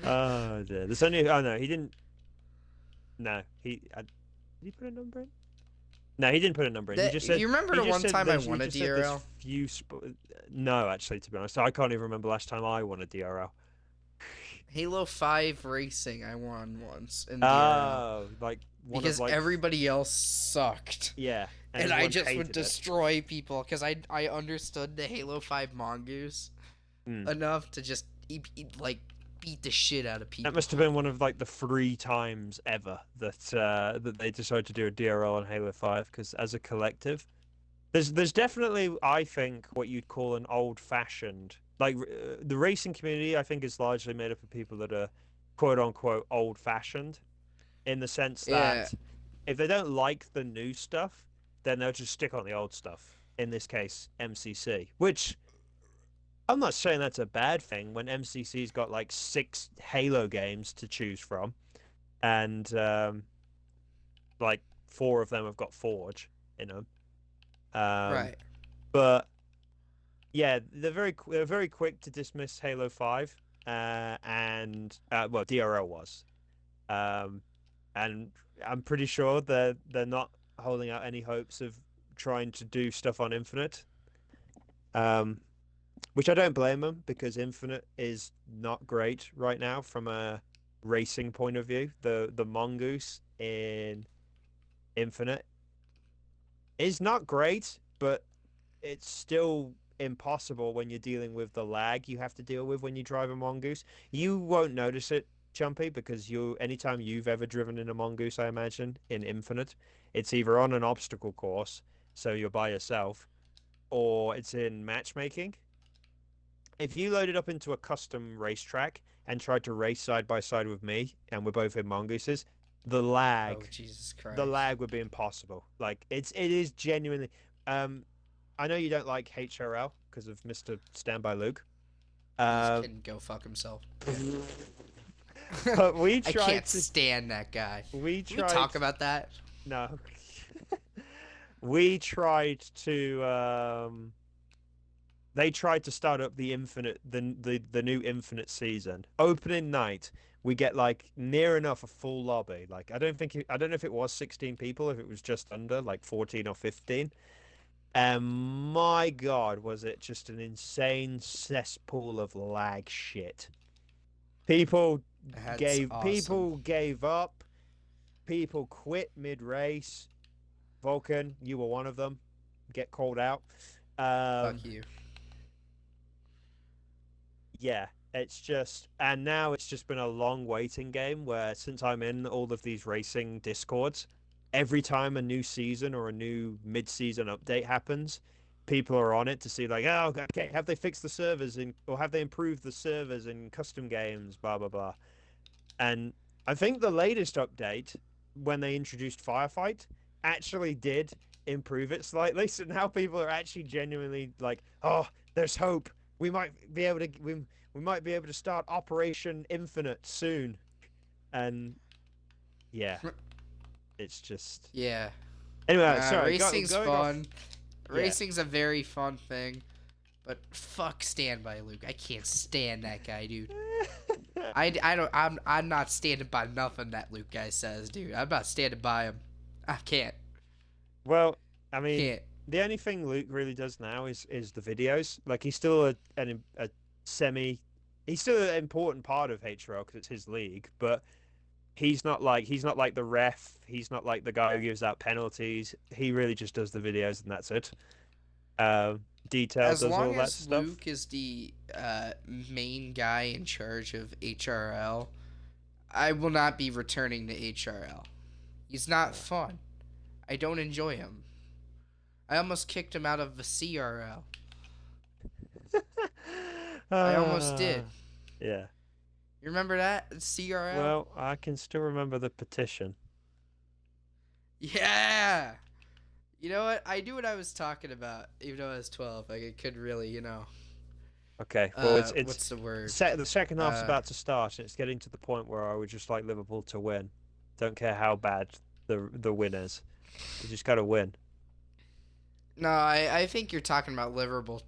Oh dear. There's only. Oh no, he didn't. No, did he put a number in? No, he didn't put a number in. He just said. You remember the one time I won a DRL? No, actually, to be honest, I can't even remember last time I won a DRL. Halo 5 Racing I won once in DRL Oh, like one of because like everybody else sucked. yeah, and And I everyone just would hated it. destroy people because I understood the Halo 5 mongoose Mm. enough to just like beat the shit out of That people. must have been one of like the 3 times ever that they decided to do a DRL on Halo 5 because as a collective, there's definitely I think what you'd call an old-fashioned the racing community. I think is largely made up of people that are quote unquote old-fashioned in the sense Yeah, that if they don't like the new stuff, then they'll just stick on the old stuff. In this case, MCC, which I'm not saying that's a bad thing when MCC's got like 6 Halo games to choose from, and like 4 of them have got Forge in them. right. But yeah, they're very quick to dismiss Halo 5, and well, DRL was, um, and I'm pretty sure they're not holding out any hopes of trying to do stuff on Infinite. Um, which I don't blame them because Infinite is not great right now from a racing point of view. The Mongoose in Infinite is not great, but it's still impossible when you're dealing with the lag you have to deal with when you drive a Mongoose. You won't notice it, Chumpy, because anytime you've ever driven in a Mongoose, I imagine, in Infinite, it's either on an obstacle course, so you're by yourself, or it's in matchmaking. If you loaded up into a custom racetrack and tried to race side by side with me, and we're both in mongooses, the Oh lag, Jesus the Christ! lag would be impossible. Like it is genuinely. Um, I know you don't like HRL because of Mr. Standby Luke. He Uh, can go fuck himself. but we I tried can't to. stand that guy. We Can we tried. talk about that? No. We tried to. They tried to start up the new Infinite season. Opening night, we get like near enough a full lobby. Like I don't know if it was 16 people, if it was just under like 14 or 15. And my God, was it just an insane cesspool of lag shit. People That's awesome. people gave up. People quit mid race. Vulcan, you were one of them. Get called out. Um, Fuck you. yeah, it's just, and now it's just been a long waiting game where since I'm in all of these racing discords, every time a new season or a new mid-season update happens, people are on it to see like, oh, okay, have they fixed the servers in, or have they improved the servers in custom games, blah blah blah. And I think the latest update, when they introduced Firefight, actually did improve it slightly. So now people are actually genuinely like, oh, there's hope. We might be able to start Operation Infinite soon. And yeah, it's just Yeah. anyway. Sorry, Racing's going off. fun. Yeah, Racing's a very fun thing. But fuck Standby Luke. I can't stand that guy, dude. I don't I'm not standing by nothing that Luke guy says, dude. I'm not standing by him. I can't. well, I mean, Can't. the only thing Luke really does now is the videos. Like he's still a semi. He's still an important part of HRL because it's his league, but he's not like the ref. He's not like the guy who gives out penalties. He really just does the videos and that's it. Detail As does all long that as stuff. Luke is the main guy in charge of HRL, I will not be returning to HRL. He's not fun. I don't enjoy him. I almost kicked him out of the CRL. I almost did. Yeah. You remember that? CRL? Well, I can still remember the petition. Yeah! You know what? I knew what I was talking about, even though I was 12. Like, I could really, Okay. Well, it's what's the word? the second half's Uh, about to start, and it's getting to the point where I would just like Liverpool to win. Don't care how bad the win is. You just got to win. no, I think you're talking about Liverpool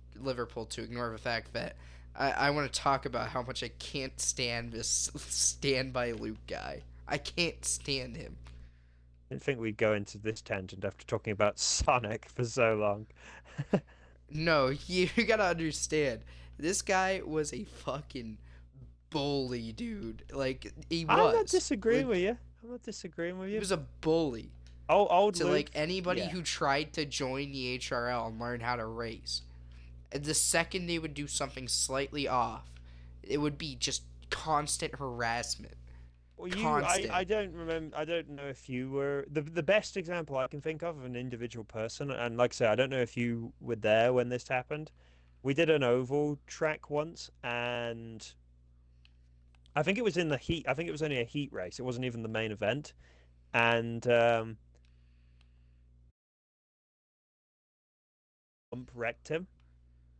to ignore the fact that I want to talk about how much I can't stand this standby Luke guy. I can't stand him. I didn't think we'd go into this tangent after talking about Sonic for so long. No, you gotta understand. This guy was a fucking bully, dude. Like he I'm not was. disagreeing with you. I'm not disagreeing with He you. was a bully Old to Luke. like anybody Yeah. who tried to join the HRL and learn how to race. And the second they would do something slightly off, it would be just constant harassment. Well, Constant. I don't remember. I don't know if you were the best example I can think of an individual person. And like I say, I don't know if you were there when this happened. We did an oval track once, and I think it was in the heat. I think it was only a heat race. It wasn't even the main event, and Ump wrecked him.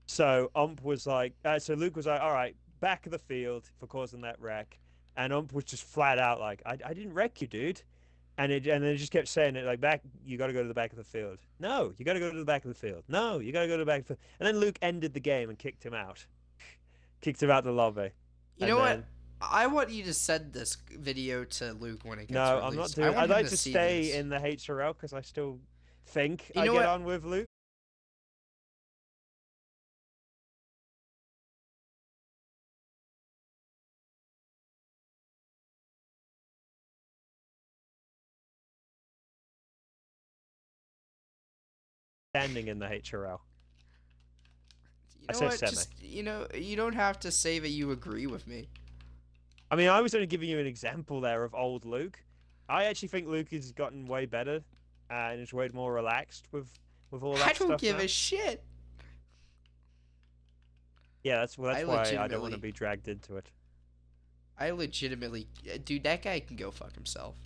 So Ump was like, so Luke was like, all right, back of the field for causing that wreck, and Ump was just flat out like, I didn't wreck you, dude. And then it just kept saying it like back. You got to go to the back of the field. No, you got to go to the back of the field. No, you got to go to the back of the. And then Luke ended the game and kicked him out. Kicked him out the lobby. You And know then what? I want you to send this video to Luke when it gets no, released. I'm not I doing. want I'd him like to to see stay this. in the HRL because I still think You I know get what? on with Luke. Standing in the HRL. You I know said what? semi. Just you don't have to say that you agree with me. I mean, I was only giving you an example there of old Luke. I actually think Luke has gotten way better and is way more relaxed with all I that don't stuff give now. a shit. Yeah, that's why I don't want to legitimately- be dragged into it. I legitimately, dude, that guy can go fuck himself.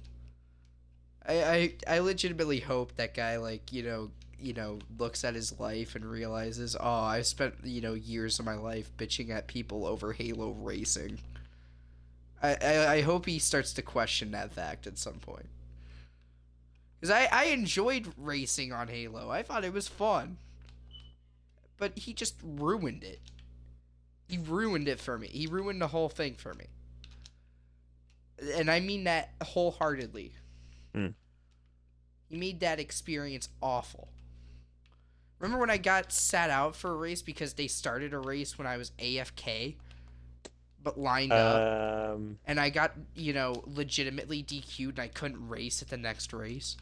I legitimately hope that guy like looks at his life and realizes, oh, I spent years of my life bitching at people over Halo racing. I hope he starts to question that fact at some point. Because I enjoyed racing on Halo. I thought it was fun. But he just ruined it. He ruined it for me. He ruined the whole thing for me. And I mean that wholeheartedly. Mm. He made that experience awful. Remember when I got sat out for a race because they started a race when I was AFK, but lined up, and I got legitimately DQ'd and I couldn't race at the next race.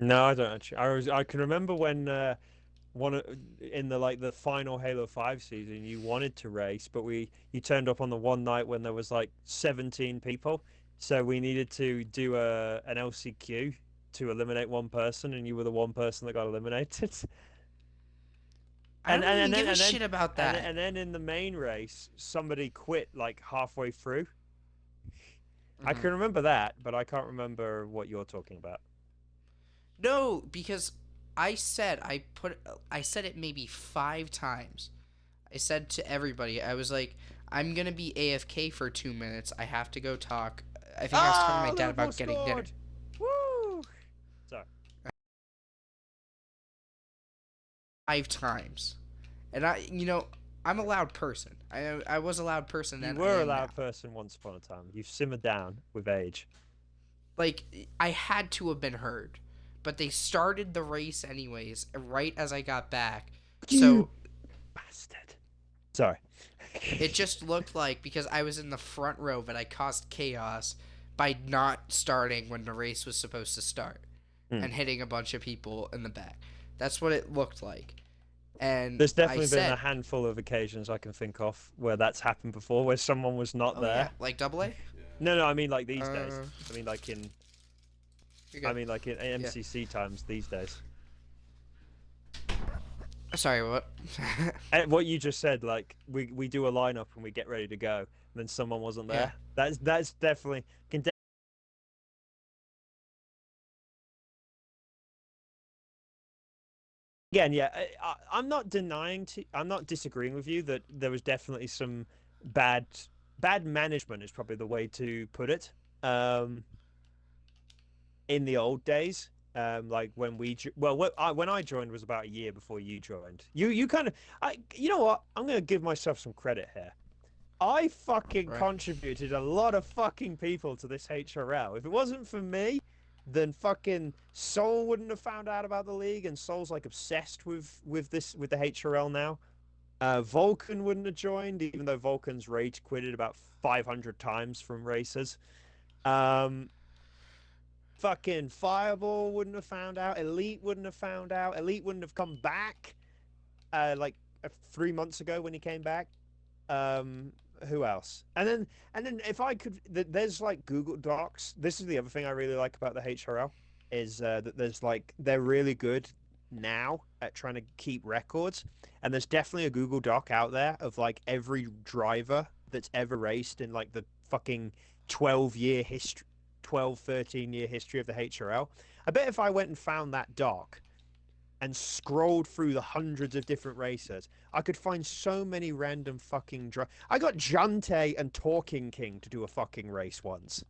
No, I don't actually. I can remember when in the final Halo 5 season you wanted to race, but you turned up on the one night when there was like 17 people, so we needed to do an LCQ to eliminate one person, and you were the one person that got eliminated. I don't even give a shit about that. And then in the main race, somebody quit like halfway through. I can remember that, but I can't remember what you're talking about. No, because I said it maybe 5 times. I said to everybody, I was like, I'm gonna be AFK for 2 minutes. I have to go talk. I think I was talking to my dad about getting dinner. Woo! Sorry. 5 times, and I'm a loud person. I was a loud person. You and were I a am loud now. person once upon a time. You've simmered down with age. Like I had to have been heard, but they started the race anyways, right as I got back. So bastard. Sorry. it just looked like because I was in the front row that I caused chaos by not starting when the race was supposed to start and hitting a bunch of people in the back. That's what it looked like. And There's definitely been a handful of occasions I can think of where that's happened before, where someone was not there. Yeah, like AA. No, I mean like these days. I mean like in MCC times these days. Sorry, what? What you just said, like we do a lineup and we get ready to go, and then someone wasn't there. Yeah. That's definitely again, yeah. I'm not I'm not disagreeing with you that there was definitely some bad management is probably the way to put it. In the old days, like when when I joined was about a year before you joined. You kind of, you know what? I'm gonna give myself some credit here. I fucking contributed a lot of fucking people to this HRL. If it wasn't for me, then fucking Soul wouldn't have found out about the league, and Soul's like obsessed with the HRL now. Vulcan wouldn't have joined, even though Vulcan's rage quitted about 500 times from races. Um, Fucking Fireball wouldn't have found out. Elite wouldn't have found out. Elite wouldn't have come back. Like 3 months ago when he came back. Um, who else? And then if I could, there's like Google Docs. This is the other thing I really like about the HRL is that there's like they're really good now at trying to keep records, and there's definitely a Google Doc out there of like every driver that's ever raced in like the fucking 12-year history, 12, 13-year history of the HRL. I bet if I went and found that doc and scrolled through the hundreds of different racers, I could find so many random fucking I got Jante and Talking King to do a fucking race once.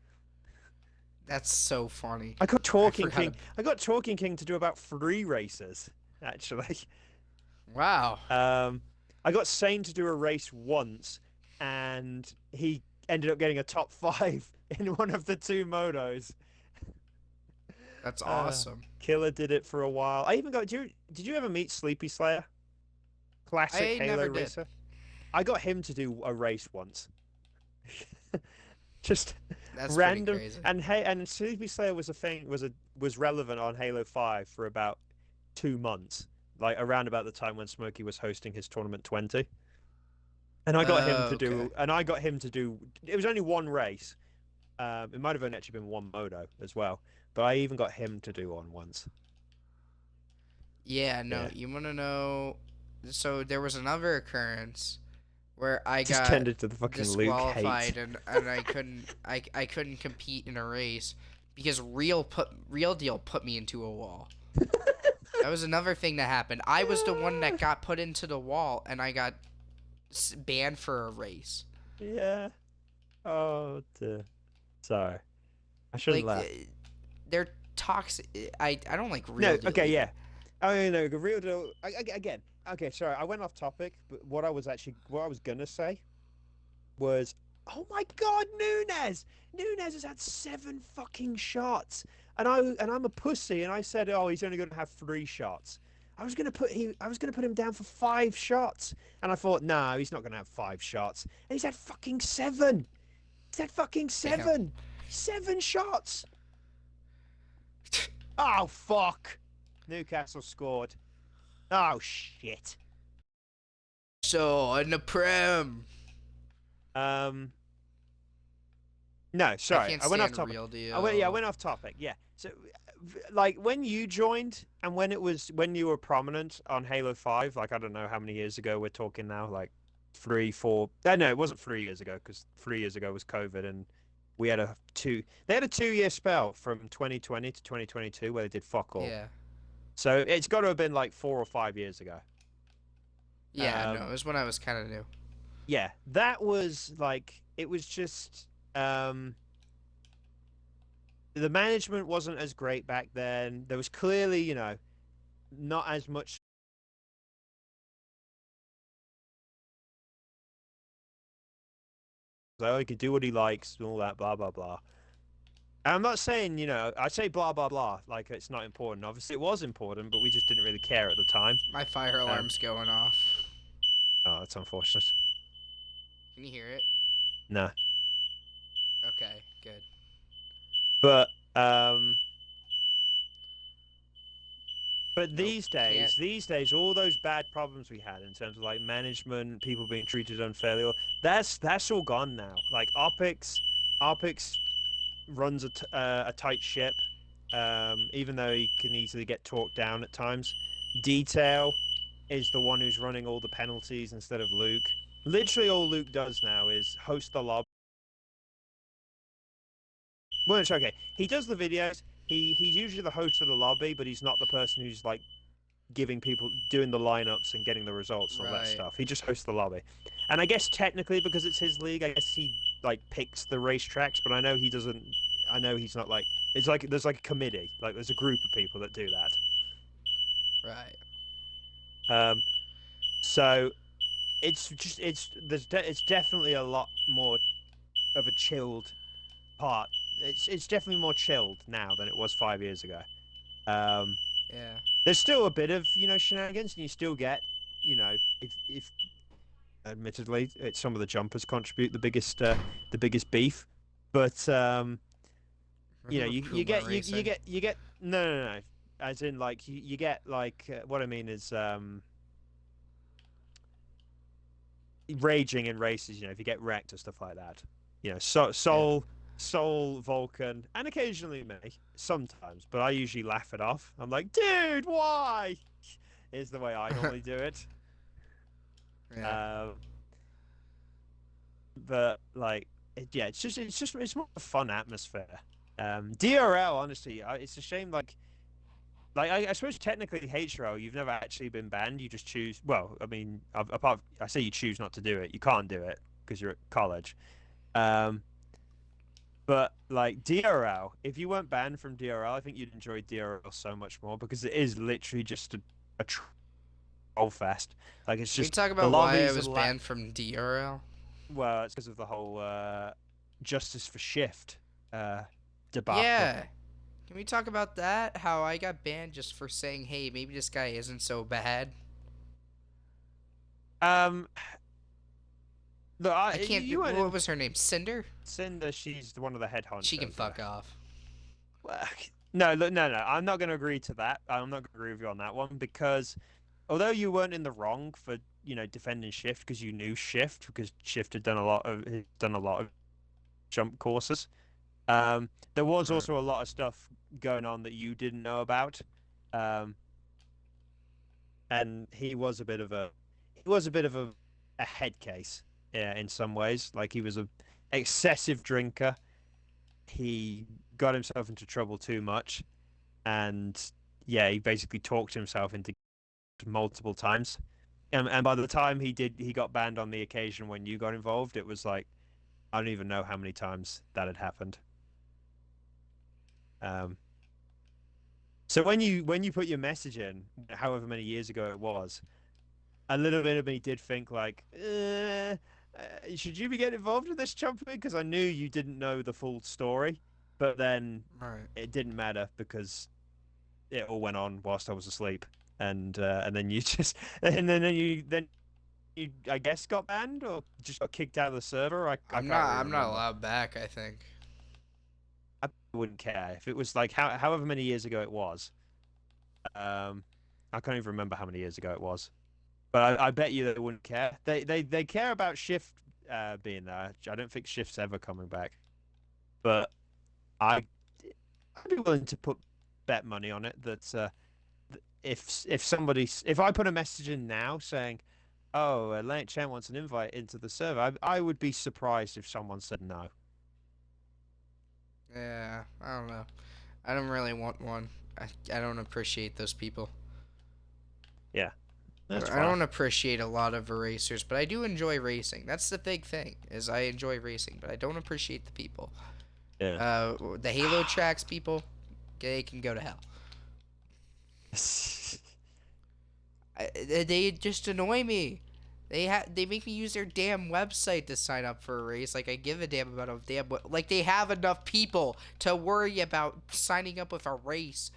That's so funny. I got I Talking forgot. King. I got Talking King to do about 3 races, actually. Wow. I got Sane to do a race once, and he ended up getting a top 5 in one of the 2 motos. That's Uh, awesome. Killer did it for a while. I even got. Did you ever meet Sleepy Slayer? Classic I Halo never did. racer. I got him to do a race once. Just That's pretty random. crazy. And Sleepy Slayer was a thing was relevant on Halo 5 for about 2 months, like around about the time when Smokey was hosting his tournament 20. And I got him to Okay. do it was only one race. It might have only actually been one moto as well, but I even got him to do one once. Yeah, no, Yeah. you want to know? So there was another occurrence where I Just got turned into the fucking Luke hate. disqualified and I couldn't compete in a race because Real Deal put me into a wall. That was another thing that happened. I was the one that got put into the wall and I got banned for a race. Yeah. Oh, dear. Sorry. I shouldn't Like laugh. they're toxic. I don't like No, Real Deal okay, either. yeah. Oh, no, the real deal. Again, okay, sorry, I went off topic, but what I was gonna say was, oh my God, Nunez! Nunez has had 7 fucking shots, and I'm a pussy, and I said, oh, he's only gonna have 3 shots. I was gonna put him down for 5 shots, and I thought, nah, he's not gonna have 5 shots, and he's had fucking 7. He's had fucking Damn. 7 shots. Oh fuck! Newcastle scored. Oh shit. So in the Prem. Um. No, I sorry, can't I went off stand topic. Real I Deal. went off topic. Yeah. So, like when you joined and when you were prominent on Halo 5, like I don't know how many years ago we're talking now, like 3, 4. No, it wasn't 3 years ago because 3 years ago was COVID and we had a two. They had a 2-year spell from 2020 to 2022 where they did fuck all. Yeah. So it's got to have been like 4 or 5 years ago. Yeah, no, it was when I was kind of new. Yeah, that was like it was just the management wasn't as great back then. There was clearly, not as much. So he could do what he likes and all that, blah blah blah. And I'm not saying, I say blah blah blah like it's not important. Obviously, it was important, but we just didn't really care at the time. My fire Um, alarm's going off. oh, that's unfortunate. Can you hear it? Nah, Okay, good. but um, But Nope, can't. these days, all those bad problems we had in terms of like management, people being treated unfairly, that's all gone now. Like Opix runs a tight ship, even though he can easily get talked down at times. Detail is the one who's running all the penalties instead of Luke. Literally, all Luke does now is host the lobby. Well, it's okay. He does the videos. He's usually the host of the lobby, but he's not the person who's like giving people doing the lineups and getting the results and all that Right. stuff. He just hosts the lobby. And I guess technically because it's his league, I guess he like picks the racetracks, but I know he doesn't I know he's not like it's like there's like a committee, like there's a group of people that do that. Right. Um so it's just it's definitely a lot more of a chilled part. It's definitely more chilled now than it was 5 years ago. Um Yeah. there's still a bit of shenanigans, and you still get if Admittedly, it's some of the jumpers contribute the biggest beef, but you Puma get Racing. you get no, as in like you get like what I mean is raging in races. If you get wrecked or stuff like that, Yeah. Soul, Vulcan, and occasionally me sometimes, but I usually laugh it off. I'm like, dude, why? Is the way I normally do it. Yeah. Um, but like, it's more a fun atmosphere. DRL, honestly, it's a shame. Like I suppose technically HRL, you've never actually been banned. You just choose. Well, I mean, I say you choose not to do it. You can't do it because you're at college. Um, but like DRL, if you weren't banned from DRL, I think you'd enjoy DRL so much more because it is literally just a troll fest. Like it's Can we just talk the about why I lobbies was are banned from DRL? well, it's because of the whole justice for shift debacle. Yeah. Can we talk about that? How I got banned just for saying, hey, maybe this guy isn't so bad? Um, look, I can't. you weren't What in was her name? Cinder? Cinder. She's one of the head She can honchos. fuck off. Well, no, look, no. I'm not going to agree to that. I'm not going to agree with you on that one because although you weren't in the wrong for defending Shift because you knew Shift because Shift had done a lot of jump courses. There was Right. also a lot of stuff going on that you didn't know about. Um, and he was a bit of a head case, yeah, in some ways. Like he was a excessive drinker. He got himself into trouble too much, and yeah, he basically talked himself into multiple times. And by the time he got banned on the occasion when you got involved, it was like I don't even know how many times that had happened. Um, so when you put your message in, however many years ago it was, a little bit of me did think like, should you be getting involved in this jumping? Because I knew you didn't know the full story, but then Right. it didn't matter because it all went on whilst I was asleep, and then you just and then you I guess got banned or just got kicked out of the server. I I'm can't not. really I'm not remember. allowed back. I think. I wouldn't care if it was like however many years ago it was. Um, I can't even remember how many years ago it was. But I bet you they wouldn't care. They care about Shift being there. I don't think Shift's ever coming back. But I I'd be willing to put bet money on it that if I put a message in now saying, "Oh, Lane Chen wants an invite into the server," I would be surprised if someone said no. Yeah. I don't know. I don't really want one. I don't appreciate those people. Yeah, that's I fine. don't appreciate a lot of erasers, but I do enjoy racing. That's the big thing, is I enjoy racing, but I don't appreciate the people. Yeah. The Halo tracks people, they can go to hell. They just annoy me. They make me use their damn website to sign up for a race. Like I give a damn about a damn like they have enough people to worry about signing up with a race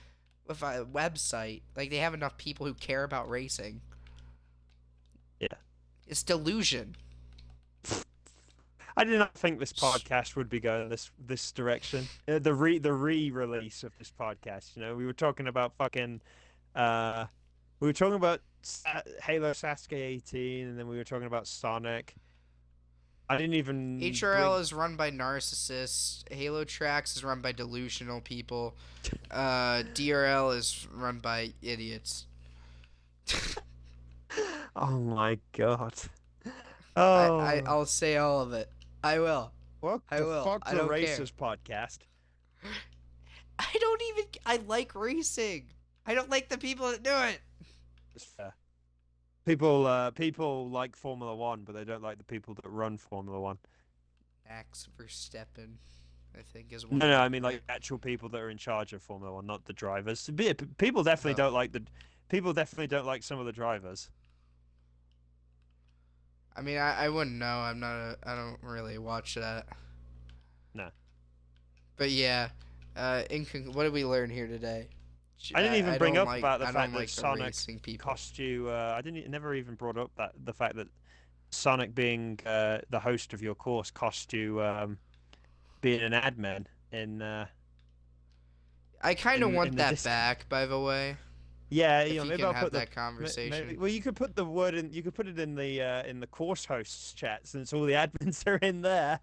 with a website. Like they have enough people who care about racing. Yeah. It's delusion. I did not think this podcast would be going this direction. The re-release of this podcast. We were talking about fucking uh we were talking about Halo Sasuke 18, and then we were talking about Sonic. I didn't even HRL bring. is run by narcissists. Halo Tracks is run by delusional people. DRL is run by idiots. Oh my god. I Oh, will say all of it. I will. what I the will. fuck I the don't care. racist podcast? I don't even. I like racing. I don't like the people that do it. It's fair. People like Formula One, but they don't like the people that run Formula One. Max Verstappen, I think, is one No, of no, them. I mean like actual people that are in charge of Formula One, not the drivers. People definitely Oh. don't like the. People definitely don't like some of the drivers. I mean, I wouldn't know. I'm not a. I don't really watch that. No, But yeah. What did we learn here today? I didn't even I bring don't up like. about the I fact don't that like the Sonic racing people. cost you. I didn't never even brought up that the fact that Sonic being the host of your course cost you being an admin I kind of in want the that Discord. back, by the way. Yeah, If you maybe can I'll have put the that conversation. maybe, well, you could put the word in. You could put it in the course hosts chat since all the admins are in there.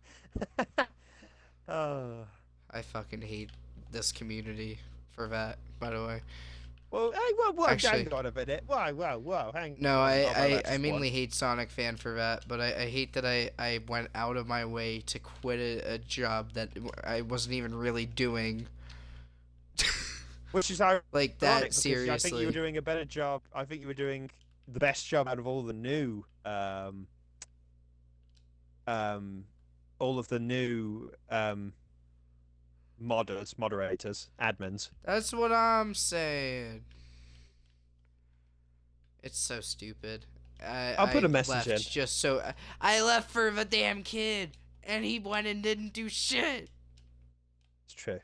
Oh. I fucking hate this community for that, by the way. Well, hey, well, Actually, hang on a minute. Whoa, hang no, on. Oh, well, I that's one. mainly hate Sonic Fan for that, but I hate that I went out of my way to quit a job that I wasn't even really doing. Which is Like ironic that, because I think you were seriously. doing a better job. I think you were doing the best job out of um, all of the new moderators, admins. That's what I'm saying. It's so stupid. I'll put a I message in. left just so I left for the damn kid, and he went and didn't do shit. It's true.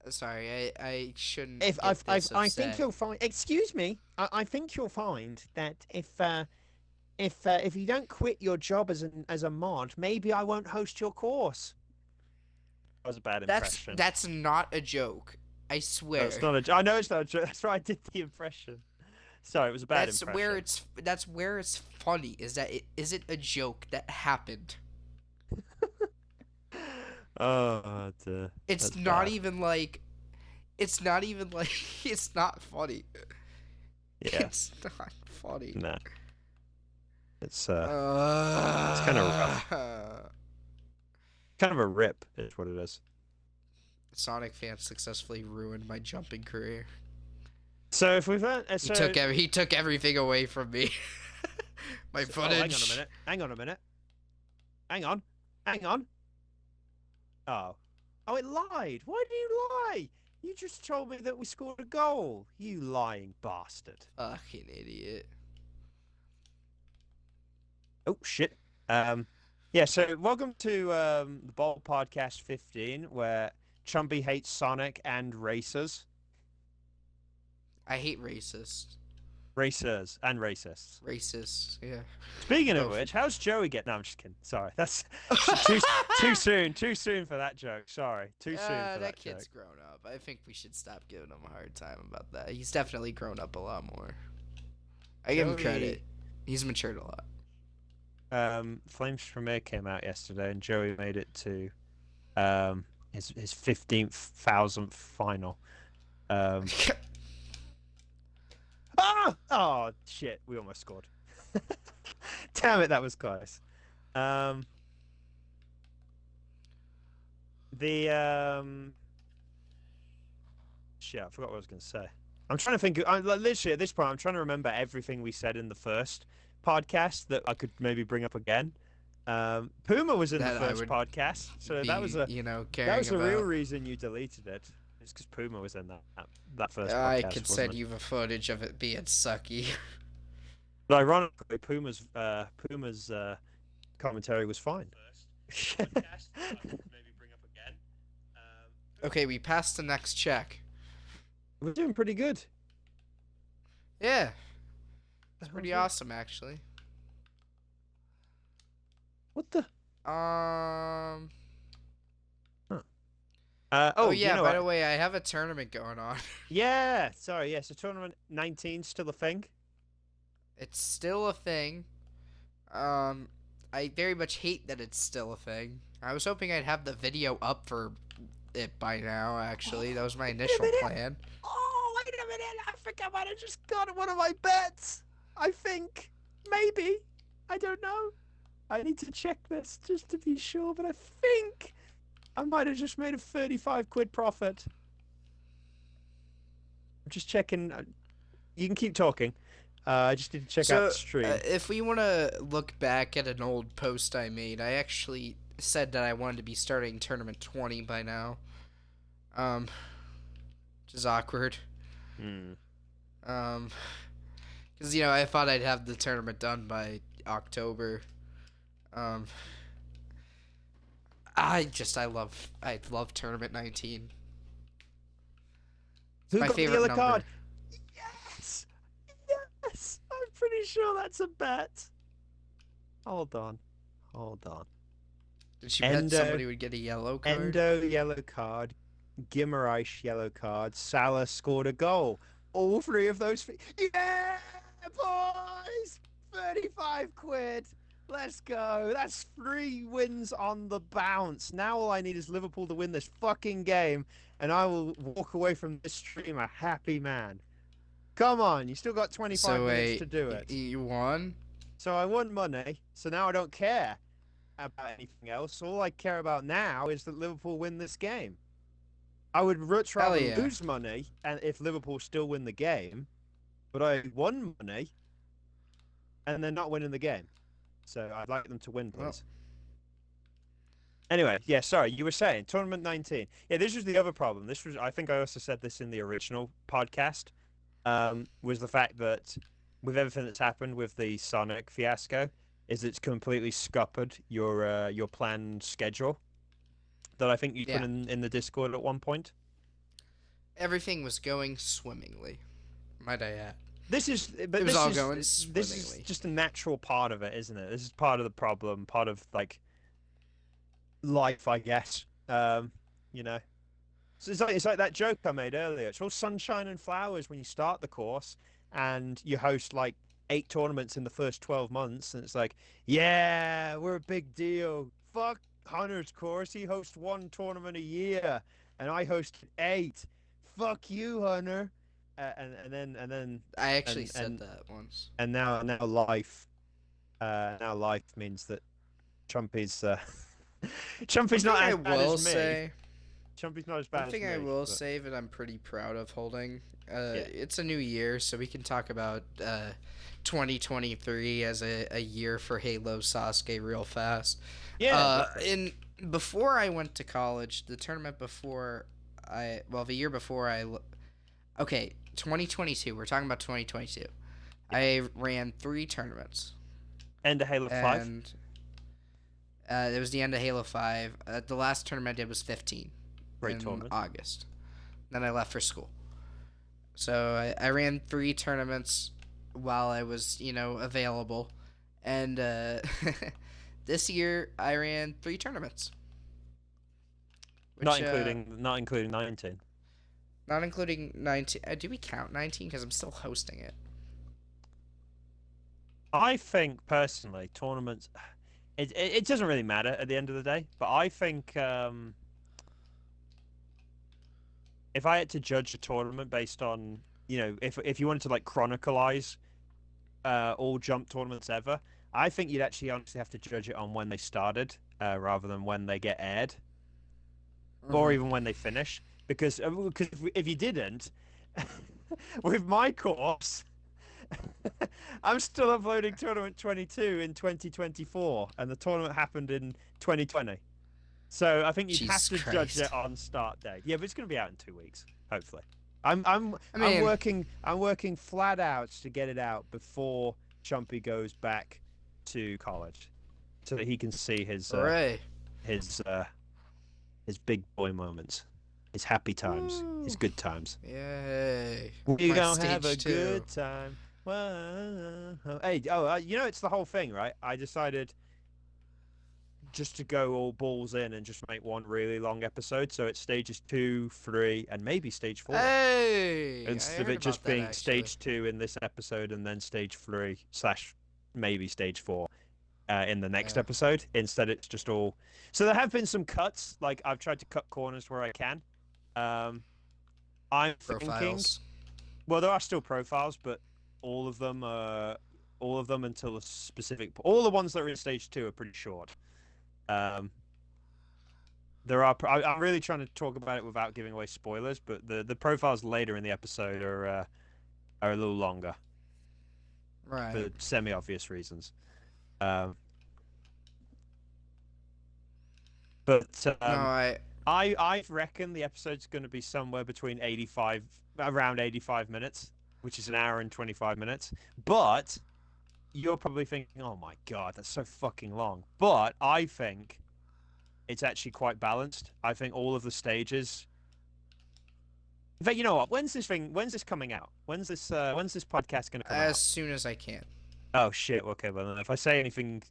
Sorry, I shouldn't If get this I think upset. you'll find. Excuse me. I think you'll find that if you don't quit your job as a mod, maybe I won't host your course. That was a bad impression. That's not a joke. I swear. That's not a. I know it's not a joke. That's why I did the impression. Sorry, it was a bad impression. That's where it's funny. Is that is it a joke that happened? Oh, dear. It's That's not bad. even like. It's not even like. It's not funny. Yeah. It's not funny. Nah. It's kind of rough. Kind of a rip is what it is. Sonic Fan successfully ruined my jumping career. So if we've He took everything away from me. My footage. hang on a minute. Hang on a minute. Hang on. Hang on. Oh. Oh, it lied. Why did you lie? You just told me that we scored a goal. You lying bastard. Fucking idiot. Oh shit. Yeah, so welcome to the Ball Podcast 15, where Chumpy hates Sonic and racers. I hate racists. Racers and racists. Racists, yeah. Speaking of which, how's Joey getting? No, I'm just kidding. Sorry, that's too soon. Too soon for that joke. Sorry, too soon for that kid's joke. grown up. I think we should stop giving him a hard time about that. He's definitely grown up a lot more. I give him credit. He's matured a lot. Flames Premiere came out yesterday, and Joey made it to his 15,000th final. Oh shit, we almost scored. Damn it, that was close. Shit, I forgot what I was going to say. I'm trying to think. Literally at this point, I'm trying to remember everything we said in the first podcast that I could maybe bring up again. Puma was in the first podcast, so that was a real reason you deleted it. It's because Puma was in that first podcast. I could send you the footage of it being sucky. But ironically, Puma's commentary was fine. Okay, we passed the next check. We're doing pretty good. Yeah. That's pretty awesome, actually. What the? Huh. Oh yeah, you know by the way, I have a tournament going on. Yeah, sorry, yeah, so tournament 19 still a thing? It's still a thing. I very much hate that it's still a thing. I was hoping I'd have the video up for it by now, actually. That was my initial plan. Oh, wait a minute, I think I might have just got one of my bets. I think. Maybe. I don't know. I need to check this just to be sure, but I think I might have just made a 35 quid profit. I'm just checking. You can keep talking. I just need to check out the stream. If we want to look back at an old post I made, I actually said that I wanted to be starting Tournament 20 by now. Which is awkward. Because, I thought I'd have the tournament done by October. I love Tournament 19. It's my favorite number. Card? Yes! Yes! I'm pretty sure that's a bet. Hold on. Hold on. Did you bet Endo, somebody would get a yellow card? Endo yellow card, Guimaraes yellow card, Salah scored a goal. All three of those. Yeah, boys! 35 quid. Let's go. That's 3 wins on the bounce. Now all I need is Liverpool to win this fucking game, and I will walk away from this stream a happy man. Come on, you still got 25 So minutes wait, to do it. you won? So I won money, so now I don't care about anything else. All I care about now is that Liverpool win this game. I would much Hell rather yeah. lose money and if Liverpool still win the game, but I won money and they're not winning the game. So I'd like them to win, please. Well. Anyway, yeah, sorry, you were saying tournament 19. Yeah, this was the other problem. This was, I think I also said this in the original podcast, was the fact that with everything that's happened with the Sonic fiasco, is it's completely scuppered your planned schedule that I think you put in the Discord at one point. Everything was going swimmingly, might I add. This is, but It was this all is, going this is swimmingly. just a natural part of it, isn't it? This is part of the problem, part of like life, I guess. You know, so it's like that joke I made earlier. It's all sunshine and flowers when you start the course and you host like 8 tournaments in the first 12 months, and it's like, yeah, we're a big deal. Fuck Hunter's course. He hosts 1 tournament a year, and I hosted 8. Fuck you, Hunter. And then I actually said and- that once. and now life means that Trumpy's Trumpy's not as bad as me. Trumpy's not as bad One thing as me. I will but- say that I'm pretty proud of holding. It's a new year, so we can talk about 2023 as a year for Halo Sasuke real fast. Yeah. Before I went to college, the tournament the year before okay, 2022. We're talking about 2022. I ran 3 tournaments. End of Halo 5. And it was the end of Halo 5. The last tournament I did was 15 Great in tournament. August. Then I left for school. So I ran 3 tournaments while I was, available. And this year I ran 3 tournaments. Not which, including 19. Not including 19. Do we count 19? Because I'm still hosting it. I think personally, tournaments, it doesn't really matter at the end of the day. But I think if I had to judge a tournament based on, if you wanted to like chronicleize all jump tournaments ever, I think you'd actually honestly have to judge it on when they started rather than when they get aired, or even when they finish. Because if you didn't, with my course, I'm still uploading Tournament 22 in 2024, and the tournament happened in 2020. So I think you'd have to judge it on start date. Yeah, but it's going to be out in 2 weeks, hopefully. I'm working flat out to get it out before Chumpy goes back to college, so that he can see his big boy moments. His happy times, his good times. Yay! We gonna have a good time. Hey, it's the whole thing, right? I decided just to go all balls in and just make one really long episode, so it's stages 2, 3, and maybe stage 4. Hey! Instead of it just being stage 2 in this episode and then stage 3 / maybe stage 4 in the next episode. Instead, it's just all. So there have been some cuts. Like I've tried to cut corners where I can. I'm thinking. Well, there are still profiles, but all of them until a specific. All the ones that are in stage 2 are pretty short. There are. I'm really trying to talk about it without giving away spoilers, but the profiles later in the episode are a little longer. Right. For semi-obvious reasons. I reckon the episode's going to be somewhere between around 85 minutes, which is an hour and 25 minutes. But you're probably thinking, oh my god, that's so fucking long. But I think it's actually quite balanced. I think all of the stages. In fact, you know what? When's this coming out? When's this podcast going to come out? As soon as I can. Oh shit. Okay, well then if I say anything,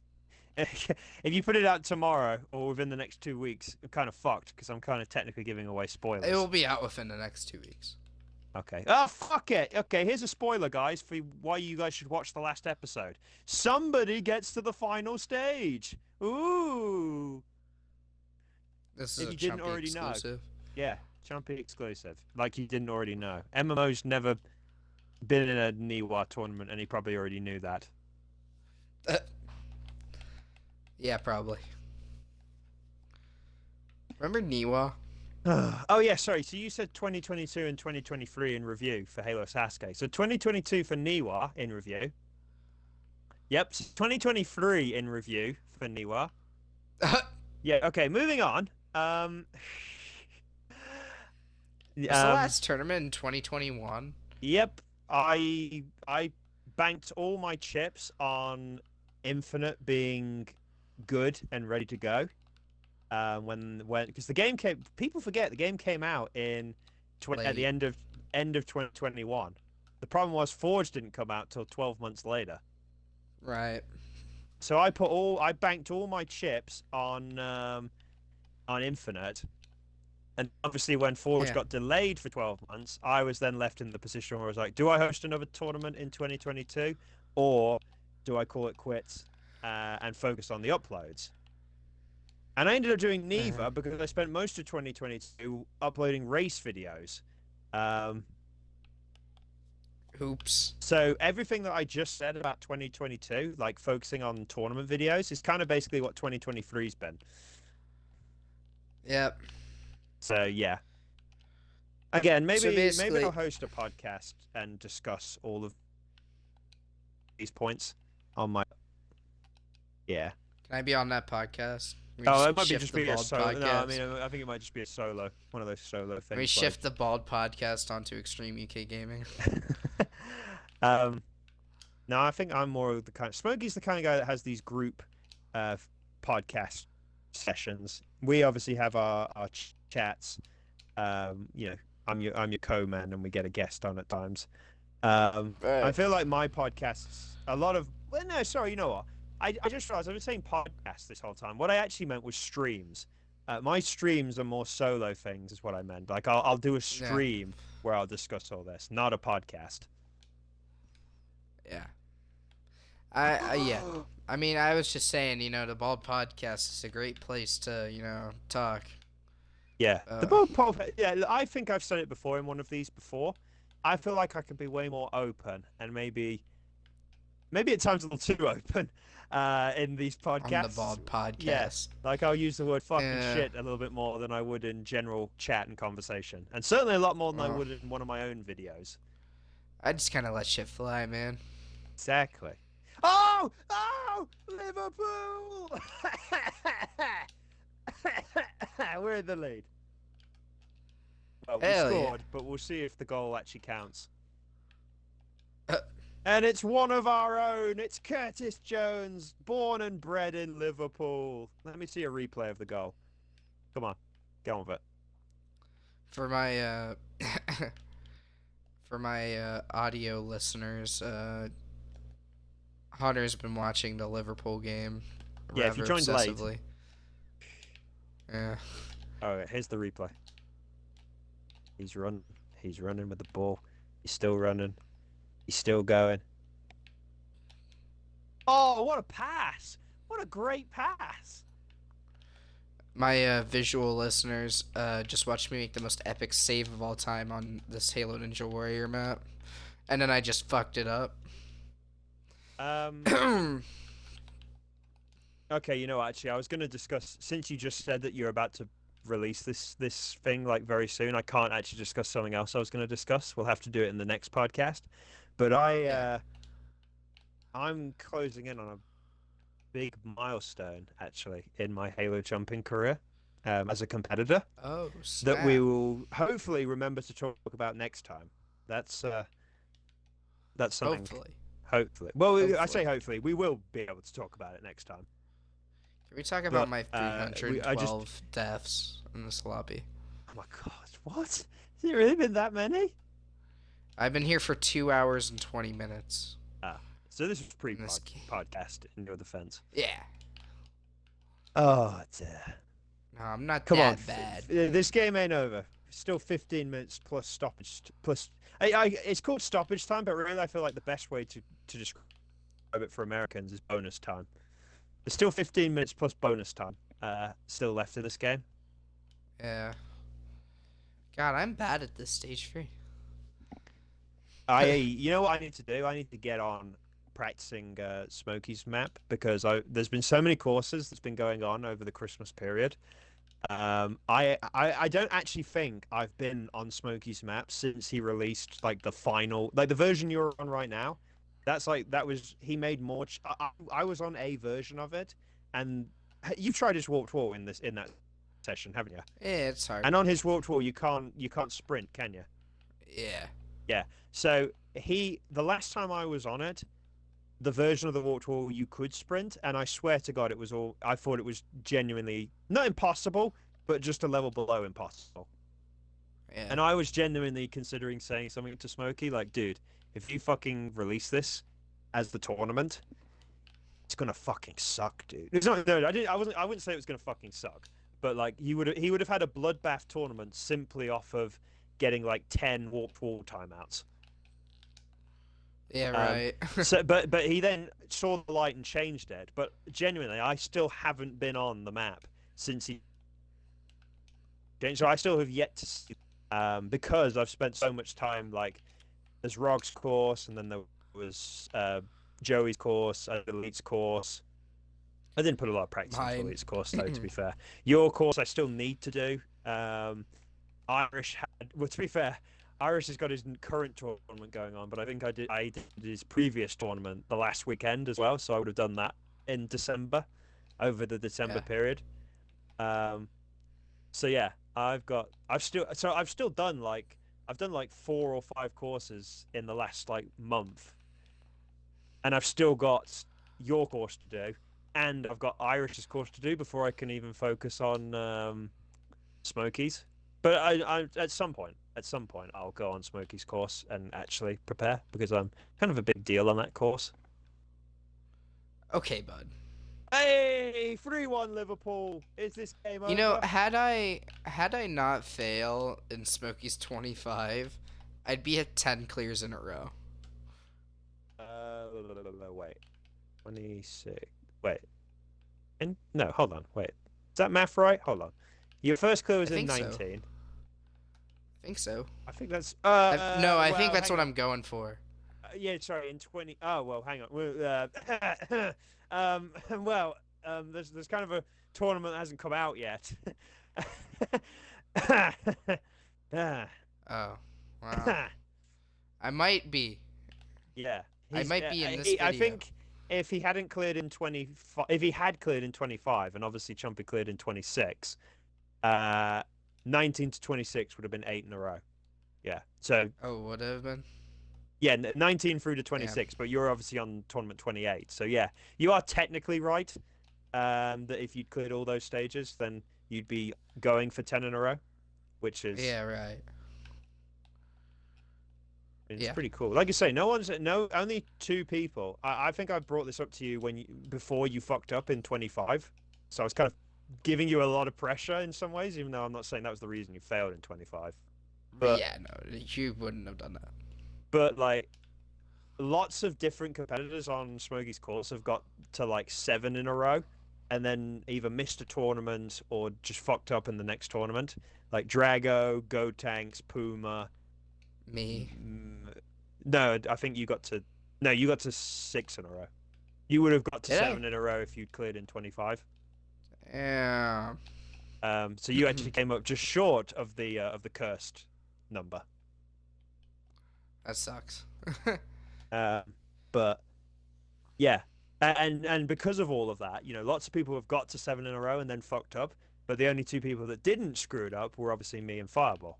if you put it out tomorrow or within the next 2 weeks, I'm kind of fucked because I'm kind of technically giving away spoilers. It will be out within the next 2 weeks. Okay. Oh, fuck it. Okay, here's a spoiler, guys, for why you guys should watch the last episode. Somebody gets to the final stage. Ooh. This is If a you didn't Chumpy already know. exclusive. Yeah, Chumpy exclusive. Like you didn't already know. MMO's never been in a Niwa tournament, and he probably already knew that. Yeah, probably. Remember Niwa? Oh yeah, sorry. So you said 2022 and 2023 in review for Halo Sasuke. So 2022 for Niwa in review. Yep. So 2023 in review for Niwa. Yeah. Okay. Moving on. Was the last tournament in 2021? Yep. I banked all my chips on Infinite being good and ready to go. When because the game came, people forget the game came out in at the end of 2021. The problem was Forge didn't come out till 12 months later. Right. So I banked all my chips on Infinite, and obviously when Forge got delayed for 12 months, I was then left in the position where I was like, do I host another tournament in 2022, or do I call it quits and focus on the uploads? And I ended up doing neither because I spent most of 2022 uploading race videos. Oops. So everything that I just said about 2022, like focusing on tournament videos, is kind of basically what 2023's been. Yep. So yeah. Again, maybe I'll host a podcast and discuss all of these points on my. Yeah. Can I be on that podcast? Oh, it might just be a solo. No, I mean, I think it might just be a solo, one of those solo things. We shift the Bald podcast onto Extreme UK Gaming. No, I think I'm more of the kind. Smokey's the kind of guy that has these group, podcast sessions. We obviously have our chats. You know, I'm your co-man, and we get a guest on at times. I feel like my podcasts, a lot of. Well, no, sorry. You know what? I just realized I was saying podcast this whole time. What I actually meant was streams. My streams are more solo things, is what I meant. Like I'll do a stream where I'll discuss all this, not a podcast. Yeah. Yeah. I mean, I was just saying, you know, the Bald podcast is a great place to, you know, talk. Yeah, the Bald podcast. Yeah, I think I've said it before in one of these before. I feel like I could be way more open, and maybe at times a little too open. In these podcasts. On the Bald podcast. Yes. Like I'll use the word fucking shit a little bit more than I would in general chat and conversation. And certainly a lot more than I would in one of my own videos. I just kind of let shit fly, man. Exactly. Oh! Liverpool! We're in the lead. Well, we scored, but we'll see if the goal actually counts. And it's one of our own. It's Curtis Jones, born and bred in Liverpool. Let me see a replay of the goal. Come on, get on with it. For my audio listeners, Hunter's been watching the Liverpool game. Yeah, if you joined late. Yeah. All right, here's the replay. He's running with the ball. He's still running. He's still going. Oh, what a pass! What a great pass! My visual listeners just watched me make the most epic save of all time on this Halo Ninja Warrior map. And then I just fucked it up. Okay, you know, actually, I was going to discuss, since you just said that you're about to release this thing, like, very soon, I can't actually discuss something else I was going to discuss. We'll have to do it in the next podcast. But I'm closing in on a big milestone, actually, in my Halo jumping career as a competitor. Oh, snap. That we will hopefully remember to talk about next time. That's something. Hopefully. Well, hopefully. I say hopefully. We will be able to talk about it next time. Can we talk about my 312 deaths in this lobby? Oh my god, what? Has it really been that many? I've been here for 2 hours and 20 minutes. So this was pre-podcast in your defense. Yeah. Oh dear. No, I'm not Come on, that bad. this game ain't over. Still 15 minutes plus stoppage plus. It's called stoppage time, but really I feel like the best way to describe it for Americans is bonus time. There's still 15 minutes plus bonus time still left in this game. Yeah. God, I'm bad at this stage 3. You know what I need to do? I need to get on practicing Smokey's map because there's been so many courses that's been going on over the Christmas period. I don't actually think I've been on Smokey's map since he released like the final, like the version you're on right now. He made more. I was on a version of it, and you've tried his warped wall in that session, haven't you? Yeah, it's hard. And on his warped wall, you can't sprint, can you? Yeah. Yeah. So the last time I was on it, the version of the warped wall you could sprint, and I swear to God, I thought it was genuinely not impossible, but just a level below impossible. Yeah. And I was genuinely considering saying something to Smokey, like, dude, if you fucking release this as the tournament, it's gonna fucking suck, dude. It's not. No, I wouldn't say it was gonna fucking suck, but like he would have had a bloodbath tournament simply off of getting like 10 warped wall timeouts. Yeah, right. But he then saw the light and changed it. But genuinely, I still haven't been on the map since he changed. So I still have yet to see, because I've spent so much time, like there's Rog's course, and then there was Joey's course, Elite's course. I didn't put a lot of practice into Elite's course, though, to be fair. Your course I still need to do. Irish well, to be fair, Irish has got his current tournament going on, but I think I did his previous tournament the last weekend as well, so I would have done that in December, over the December period. So yeah, I've still done like 4 or 5 courses in the last like month, and I've still got your course to do, and I've got Irish's course to do before I can even focus on Smokey's. But I at some point, I'll go on Smokey's course and actually prepare because I'm kind of a big deal on that course. Okay, bud. Hey, 3-1 Liverpool. Is this game over? You know, had I not fail in Smokey's 25, I'd be at 10 clears in a row. Wait. 26. Wait. No, hold on. Wait. Is that math right? Hold on. Your first clear was in 19. So. I think so. I think that's. No, I think that's what I'm going for. Yeah, sorry, in 20. Oh well, hang on. There's kind of a tournament that hasn't come out yet. Oh, wow. I might be. Yeah, I might be in this video. I think if he hadn't cleared in 25, if he had cleared in 25, and obviously Chumpy cleared in 26. 19 to 26 would have been 8 in a row. Yeah. So. Oh, would have been. Yeah, 19 through to 26, but you're obviously on tournament 28. So yeah, you are technically right. That if you'd cleared all those stages, then you'd be going for 10 in a row, which is. Yeah. Right. It's pretty cool. Like I say, only 2 people. I think I brought this up to you before you fucked up in 25. So I was kind of giving you a lot of pressure in some ways, even though I'm not saying that was the reason you failed in 25. But yeah, no, you wouldn't have done that. But like, lots of different competitors on Smokey's course have got to like 7 in a row, and then either missed a tournament or just fucked up in the next tournament. Like Drago, Gotanks, Puma. Me. No, I think you got to 6 in a row. You would have got to 7 in a row if you'd cleared in 25. Yeah. So you actually came up just short of the cursed number. That sucks. But yeah, and because of all of that, lots of people have got to 7 in a row and then fucked up. But the only 2 people that didn't screw it up were obviously me and Fireball.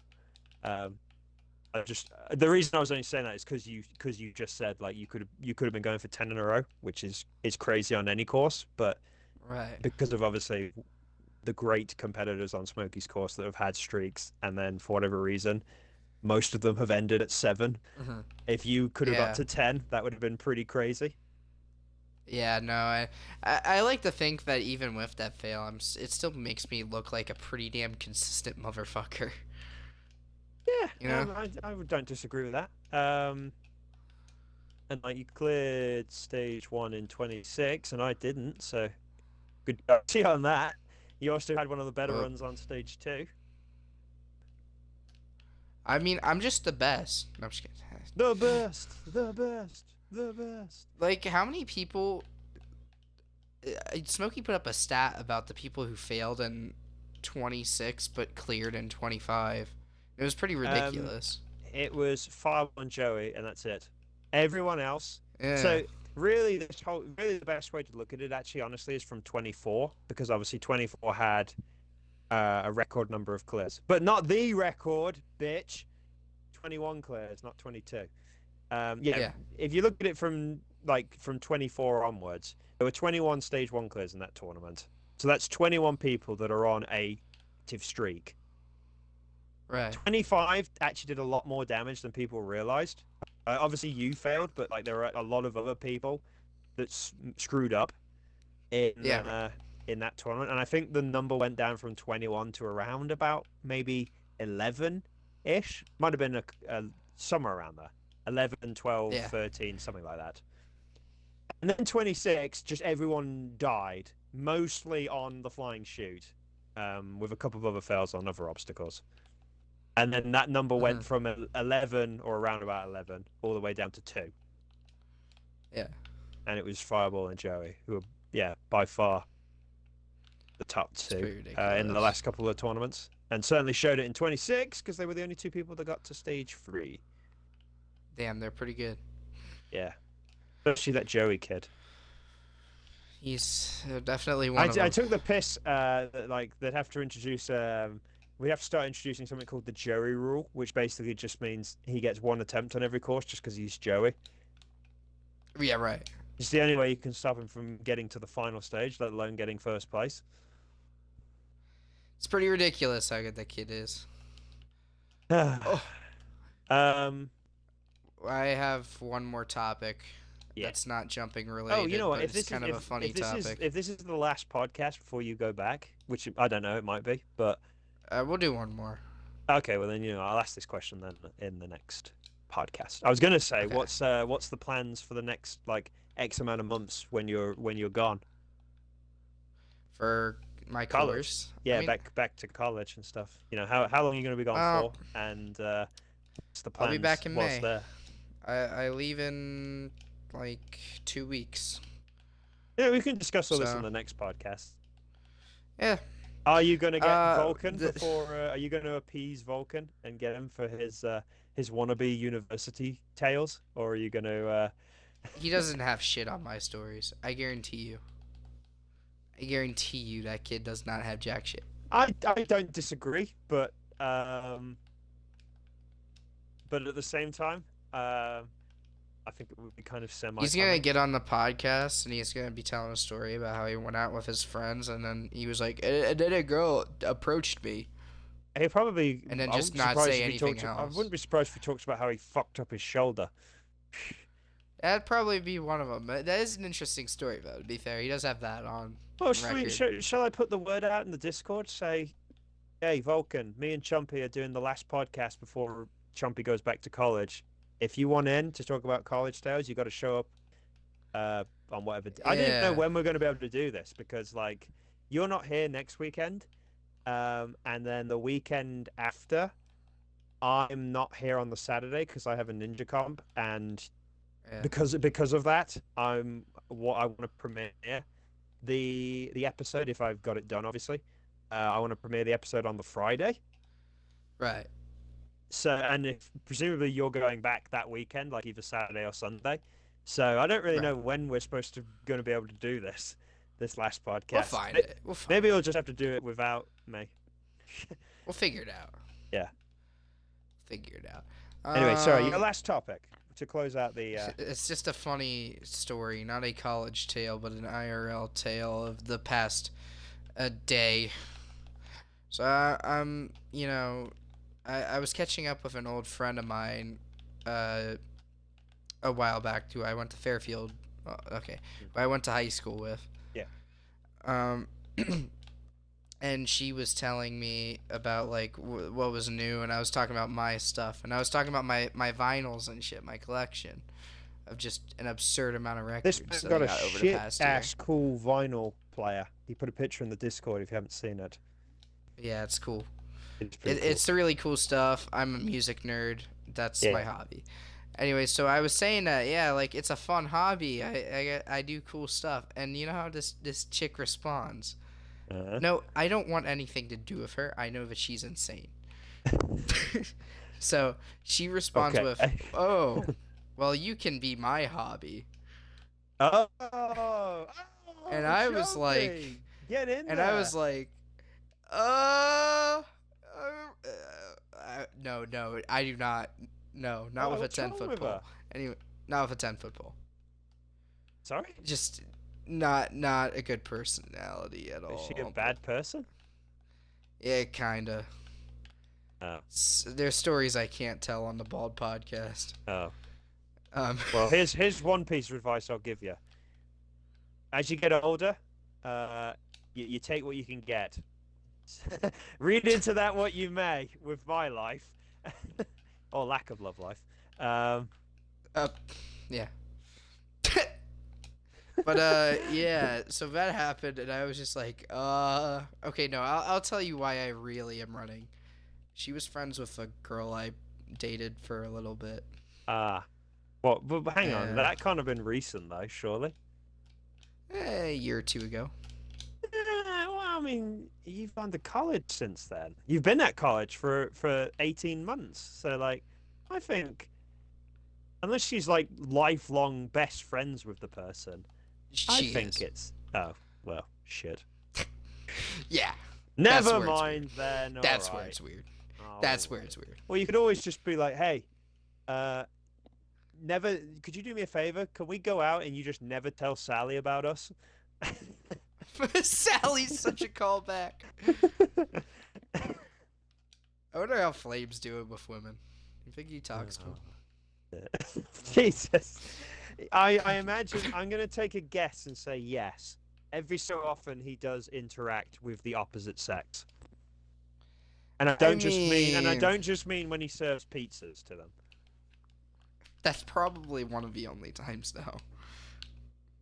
The reason I was only saying that is because you just said like you could have been going for 10 in a row, which is crazy on any course, but right, because of obviously the great competitors on Smokey's course that have had streaks, and then for whatever reason, most of them have ended at 7. Mm-hmm. If you could have got to 10, that would have been pretty crazy. Yeah, no, I like to think that even with that fail, it still makes me look like a pretty damn consistent motherfucker. Yeah, You know? don't disagree with that. And like you cleared stage one in 26, and I didn't, so good job to you on that. You also had one of the better Well, runs on stage two. I mean, I'm just the best. No, I'm just kidding. The best, the best, the best. Like, how many people? Smokey put up a stat about the people who failed in 26 but cleared in 25. It was pretty Um, ridiculous. it was Fireball and Joey, and that's it. Everyone else. Yeah, So really, really the best way to look at it, actually, honestly, is from 24, because obviously 24 had a record number of clears, but not the record, bitch. 21 clears, not 22. Yeah, yeah, if you look at it from 24 onwards, there were 21 stage one clears in that tournament. So that's 21 people that are on a active streak. right. 25 actually did a lot more damage than people realized. Obviously, you failed, but like there are a lot of other people that screwed up Yeah, right. in that tournament, and I think the number went down from 21 to around about maybe 11 ish. Might have been somewhere around there, 11, 12, Yeah, 13, something like that. And then 26, just everyone died, mostly on the flying chute, with a couple of other fails on other obstacles. And then that number hmm went from 11 or around about 11 all the way down to 2. yeah. And it was Fireball and Joey, who were, yeah, by far the top It's two pretty in the ridiculous. last couple of tournaments. And certainly showed it in 26 because they were the only two people that got to stage 3. Damn, they're pretty good. Yeah. Especially that Joey kid. He's definitely I, one of I them. took the piss that like they'd have to introduce we have to start introducing something called the Joey rule, which basically just means he gets one attempt on every course just because he's Joey. Yeah, right. It's the only way you can stop him from getting to the final stage, let alone getting first place. It's pretty ridiculous how good that kid is. Oh, um, I have one more topic yeah. that's not jumping Oh, you know related, what? but it's kind of a funny topic. If this is the last podcast before you go back, which I don't know, it might be, but We'll do one more. okay, well then I'll ask this question then in the next podcast. I was gonna say, Okay. what's the plans for the next like X amount of months when you're gone? For my College. course. I Yeah, mean, back to college and stuff. How long are you gonna be gone uh, for? And what's the I'll be plans back in whilst May. there? I leave in like 2 weeks. Yeah, we can discuss all this in So, the next podcast. yeah. Are you going to get Vulcan The, before? Are you going to appease Vulcan and get him for his wannabe university tales, or are you going to? he doesn't have shit on my stories. I guarantee you. I guarantee you that kid does not have jack shit. I don't disagree, but at the same time, I think it would be kind of semi He's gonna funny. get on the podcast and he's gonna be telling a story about how he went out with his friends and then he was like, and then a girl approached me, He probably. and then I just wouldn't be not surprised say if he anything talks. I else. wouldn't be surprised if he talks about how he fucked up his shoulder. That'd probably be one of them. That is an interesting story, though. To be fair, he does have that on Well, record. shall I put the word out in the Discord? Say, hey, Vulcan, me and Chumpy are doing the last podcast before Chumpy goes back to college. If you want in to talk about college tales, you got to show up on whatever. I don't even know Yeah, when we're going to be able to do this because, like, you're not here next weekend, and then the weekend after, I'm not here on the Saturday because I have a ninja comp, and yeah, because of that, I want to premiere the episode if I've got it done. Obviously, I want to premiere the episode on the Friday. right. So, and if presumably you're going back that weekend, like either Saturday or Sunday. So I don't really Right. know when we're going to be able to do this last We'll podcast. find it. We'll find Maybe it. we'll just have to do it without me. We'll figure it out. Yeah. Figure it out. Anyway, sorry, your last topic to close out the. It's just a funny story, not a college tale, but an IRL tale of the past a day. So I was catching up with an old friend of mine, a while back too. I went to Fairfield Well, okay, who I went to high school with. Yeah. Um, and she was telling me about like what was new, and I was talking about my stuff, and I was talking about my vinyls and shit, my collection of just an absurd amount of This records man's that I got a got over the shit past year. ass cool vinyl player. He put a picture in the Discord if you haven't seen it. Yeah, it's cool. It's pretty cool. It's the really cool stuff. I'm a music nerd. That's my Yeah. hobby. Anyway, so I was saying that yeah, like it's a fun hobby. I do cool stuff, and you know how this chick responds? Uh, No, I don't want anything to do with her. I know that she's insane. So she responds okay. with, "Oh, well, you can be my hobby." Oh, And I was like, Shelby, get in and there. I was like, uh, no, no, I do not. No, not with a What's wrong 10-foot with pole. her? Anyway, not with a 10-foot pole. Sorry? Just not a good personality at all. Is she a bad person? Yeah, kinda. Oh. There's stories I can't tell on the Bald podcast. Oh. Well, here's one piece of advice I'll give you. As you get older, you take what you can get. Read into that what you may with my life, or lack of love life. Yeah. But yeah, so that happened, and I was just like, okay, no, I'll tell you why I really am running. She was friends with a girl I dated for a little bit. Well, but hang on, Yeah. that can't have been recent though, surely. A year or two ago. Well, I mean, you've gone to college since then. You've been at college for 18 months, so like, I think, unless she's like lifelong best friends with the person, I think it's well, shit. Yeah. Never mind then. That's all where right. it's weird. All That's where right. it's weird. Well, you could always just be like, hey, never. Could you do me a favor? Can we go out and you just never tell Sally about us? Sally's such a callback. I wonder how Flame's doing with women. You think he talks to them? Jesus. I imagine I'm going to take a guess and say yes. Every so often he does interact with the opposite sex. And I don't just mean when he serves pizzas to them. That's probably one of the only times though.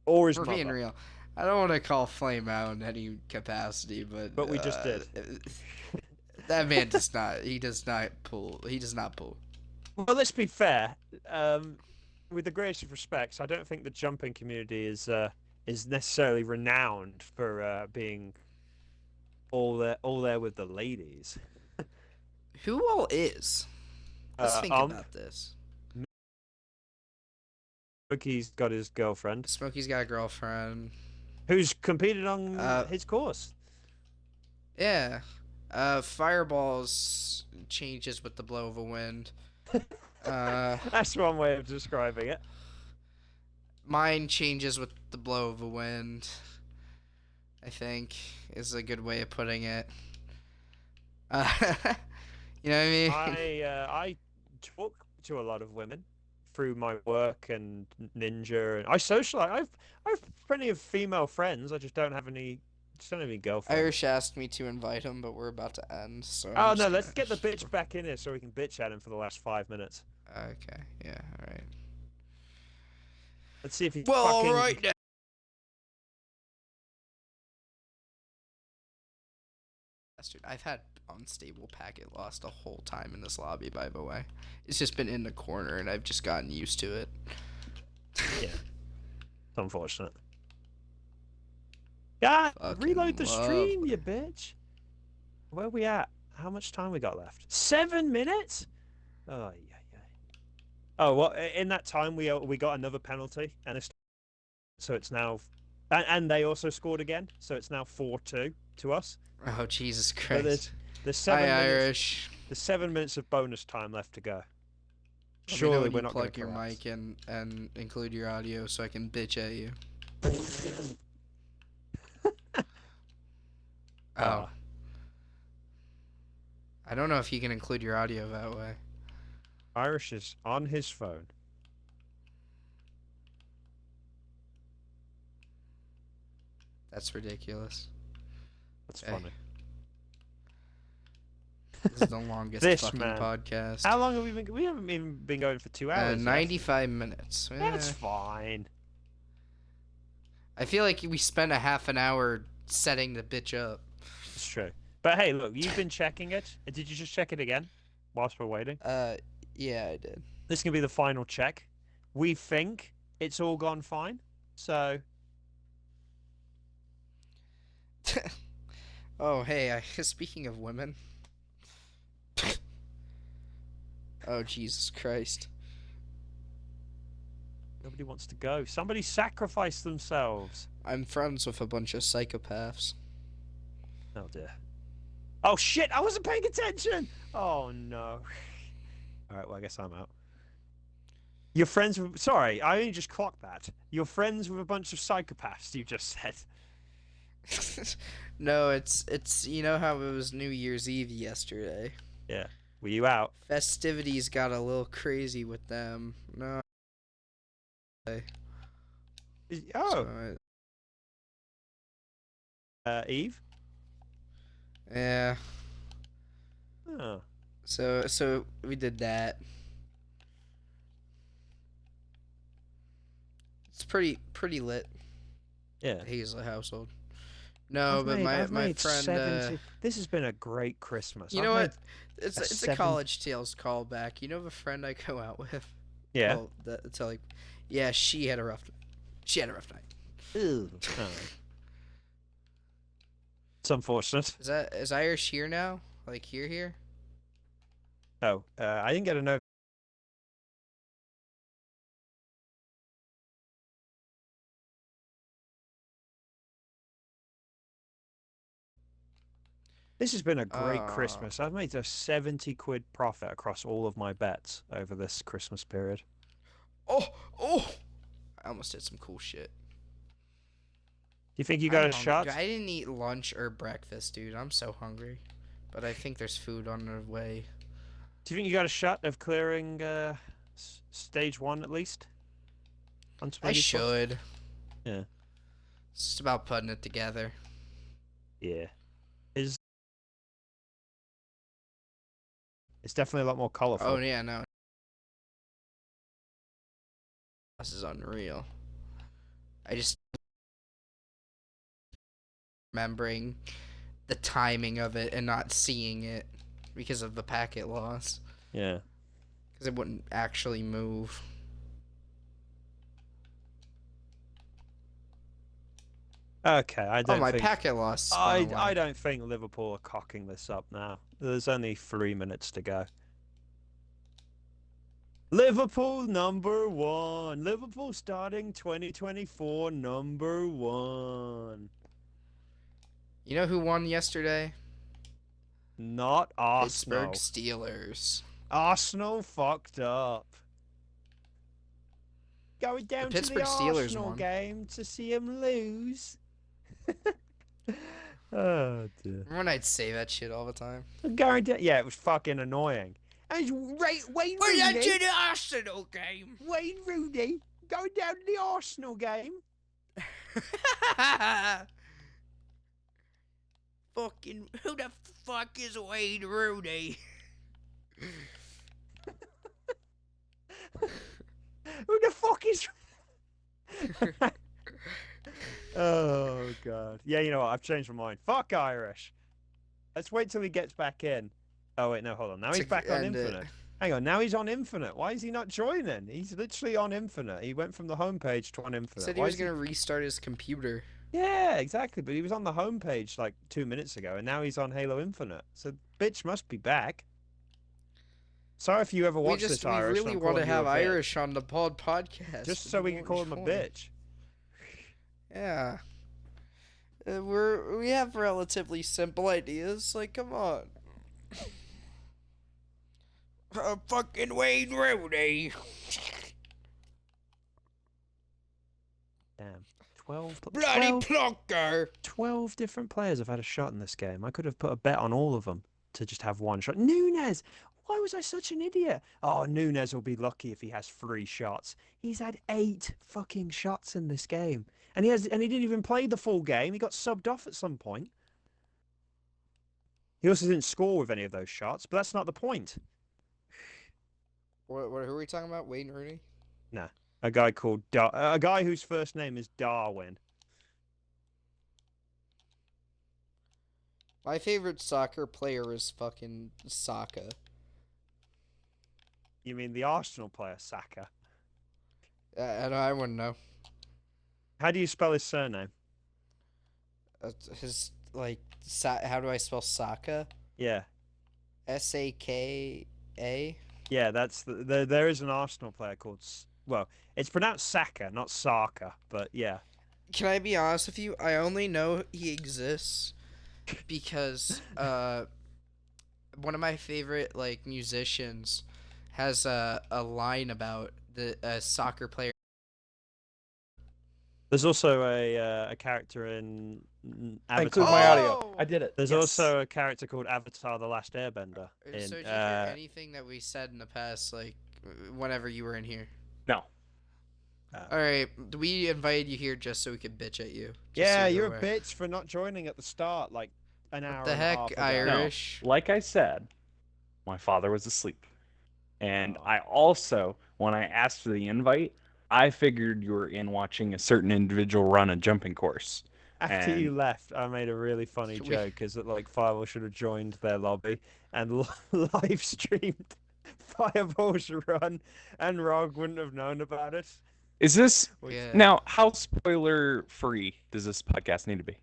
Or his For mother. being real. I don't want to call Flame out in any capacity, but we just did. That man does not. He does not pull. He does not pull. Well, let's be fair. With the greatest of respects, I don't think the jumping community is necessarily renowned for being all there with the ladies. Who all is? Let's think about this. Smokey's got his girlfriend. Smokey's got a girlfriend. Who's competed on his course. Yeah. Fireballs changes with the blow of a wind. That's one way of describing it. Mine changes with the blow of a wind, I think, is a good way of putting it. You know what I mean? I talk to a lot of women through my work and Ninja, and I socialize. I've plenty of female friends. I just don't have any girlfriends. Irish asked me to invite him, but we're about to end. So Let's get the bitch back in here so we can bitch at him for the last 5 minutes. Okay. Yeah. All right. Let's see if he. Well, fucking... all right. Dude, I've had unstable packet loss the whole time in this lobby, by the way. It's just been in the corner, and I've just gotten used to it. Yeah. It's unfortunate. God, reload the stream, you bitch. Where we at? How much time we got left? 7 minutes? Oh, yeah. Oh, well, in that time, we got another penalty, and so it's now... And they also scored again, so it's now 4-2 to us. Oh, Jesus Christ. So there's 7 minutes, Irish. There's 7 minutes of bonus time left to go. Surely we're not going to plug your mic and include your audio so I can bitch at you. Oh. I don't know if you can include your audio that way. Irish is on his phone. That's ridiculous. That's Hey. funny. This is the longest This fucking man. podcast. How long have we been? We haven't even been going for 2 hours. 95 minutes. That's Eh. fine. I feel like we spent a half an hour setting the bitch up. It's true. But hey, look, you've been checking it. Did you just check it again whilst we're waiting? Yeah, I did. This is gonna be the final check. We think it's all gone fine. So. Oh, hey, speaking of women. Oh, Jesus Christ. Nobody wants to go. Somebody sacrifice themselves. I'm friends with a bunch of psychopaths. Oh dear. Oh shit! I wasn't paying attention. Oh no. All right. Well, I guess I'm out. You're friends with. Sorry, I only just clocked that. You're friends with a bunch of psychopaths. You just said. No, it's you know how it was New Year's Eve yesterday. Yeah. Were you out? Festivities got a little crazy with them. No. Oh. So Eve. yeah. Oh. So we did that. It's pretty lit. Yeah. Hazel household. No, I've but made my friend. 70... This has been a great Christmas. You I've know made... what? It's a seven- college tales callback. You know the friend I go out with? Yeah. Well, it's like, yeah, she had a rough night. Ew. Oh. It's unfortunate. Is Irish here now? Like here? Oh, I didn't get a note. This has been a great Christmas. I've made a 70 quid profit across all of my bets over this Christmas period. Oh! I almost did some cool shit. Do you think you got I'm a hungry. shot? Dude, I didn't eat lunch or breakfast, dude. I'm so hungry. But I think there's food on the way. Do you think you got a shot of clearing stage 1 at least? I should. Yeah. It's just about putting it together. Yeah. It's definitely a lot more colorful. Oh, yeah, no. This is unreal. I just remembering the timing of it and not seeing it because of the packet loss. Yeah. Because it wouldn't actually move. Okay, I don't my think... packet loss. I don't think Liverpool are cocking this up now. There's only 3 minutes to go. Liverpool #1. Liverpool starting 2024 #1. You know who won yesterday? Not Arsenal. Pittsburgh Steelers. Arsenal fucked up. Going down to Pittsburgh the Steelers Arsenal won. game to see him lose. Oh dear. Remember when I'd say that shit all the time? Going down, yeah, it was fucking annoying. And Wayne Rooney. the Arsenal game. Wayne Rooney going down to the Arsenal game. Fucking who the fuck is Wayne Rooney? Who the fuck is? Oh god. Yeah, you know what? I've changed my mind. Fuck Irish. Let's wait till he gets back in. Oh wait, no, hold on. Now he's back on Infinite. Hang on, now he's on Infinite. Why is he not joining? He's literally on Infinite. He went from the homepage to on Infinite. Said he was gonna restart his computer. Yeah, exactly. But he was on the homepage like 2 minutes ago, and now he's on Halo Infinite. So bitch must be back. Sorry if you ever watched this Irish. We really want to have Irish on the podcast. Just so we can call him a bitch. Yeah. We have relatively simple ideas. Like, come on. Fucking Wayne Rooney. Damn. 12 Bloody plonker. 12 different players have had a shot in this game. I could have put a bet on all of them to just have one shot. Nunes! Why was I such an idiot? Oh, Nunes will be lucky if he has 3 shots. He's had 8 fucking shots in this game. and he didn't even play the full game. He got subbed off at some point. He also didn't score with any of those shots, but that's not the point. Who are we talking about? Wayne Rooney? Nah, a guy whose first name is Darwin. My favorite soccer player is fucking Saka. You mean the Arsenal player Saka? I wouldn't know. How do you spell his surname? His how do I spell Saka? Yeah, Saka. yeah. There is an Arsenal player called it's pronounced Saka, not Saka, but yeah. Can I be honest with you? I only know he exists because one of my favorite musicians has a line about a soccer player. There's also a character in I Avatar. include my audio. I did it. There's Yes. also a character called Avatar: The Last Airbender. So did you hear anything that we said in the past, whenever you were in here? No. All right, we invited you here just so we could bitch at you. Yeah, you're a bitch for not joining at the start, like an hour. What the and a heck, half ago. Irish? Like I said, my father was asleep. And Oh. I also, when I asked for the invite, I figured you were in watching a certain individual run a jumping course. After you And- left, I made a really funny joke because Fireball should have joined their lobby and live streamed Fireball's run, and Rog wouldn't have known about it. Is this Yeah. now how spoiler free does this podcast need to be?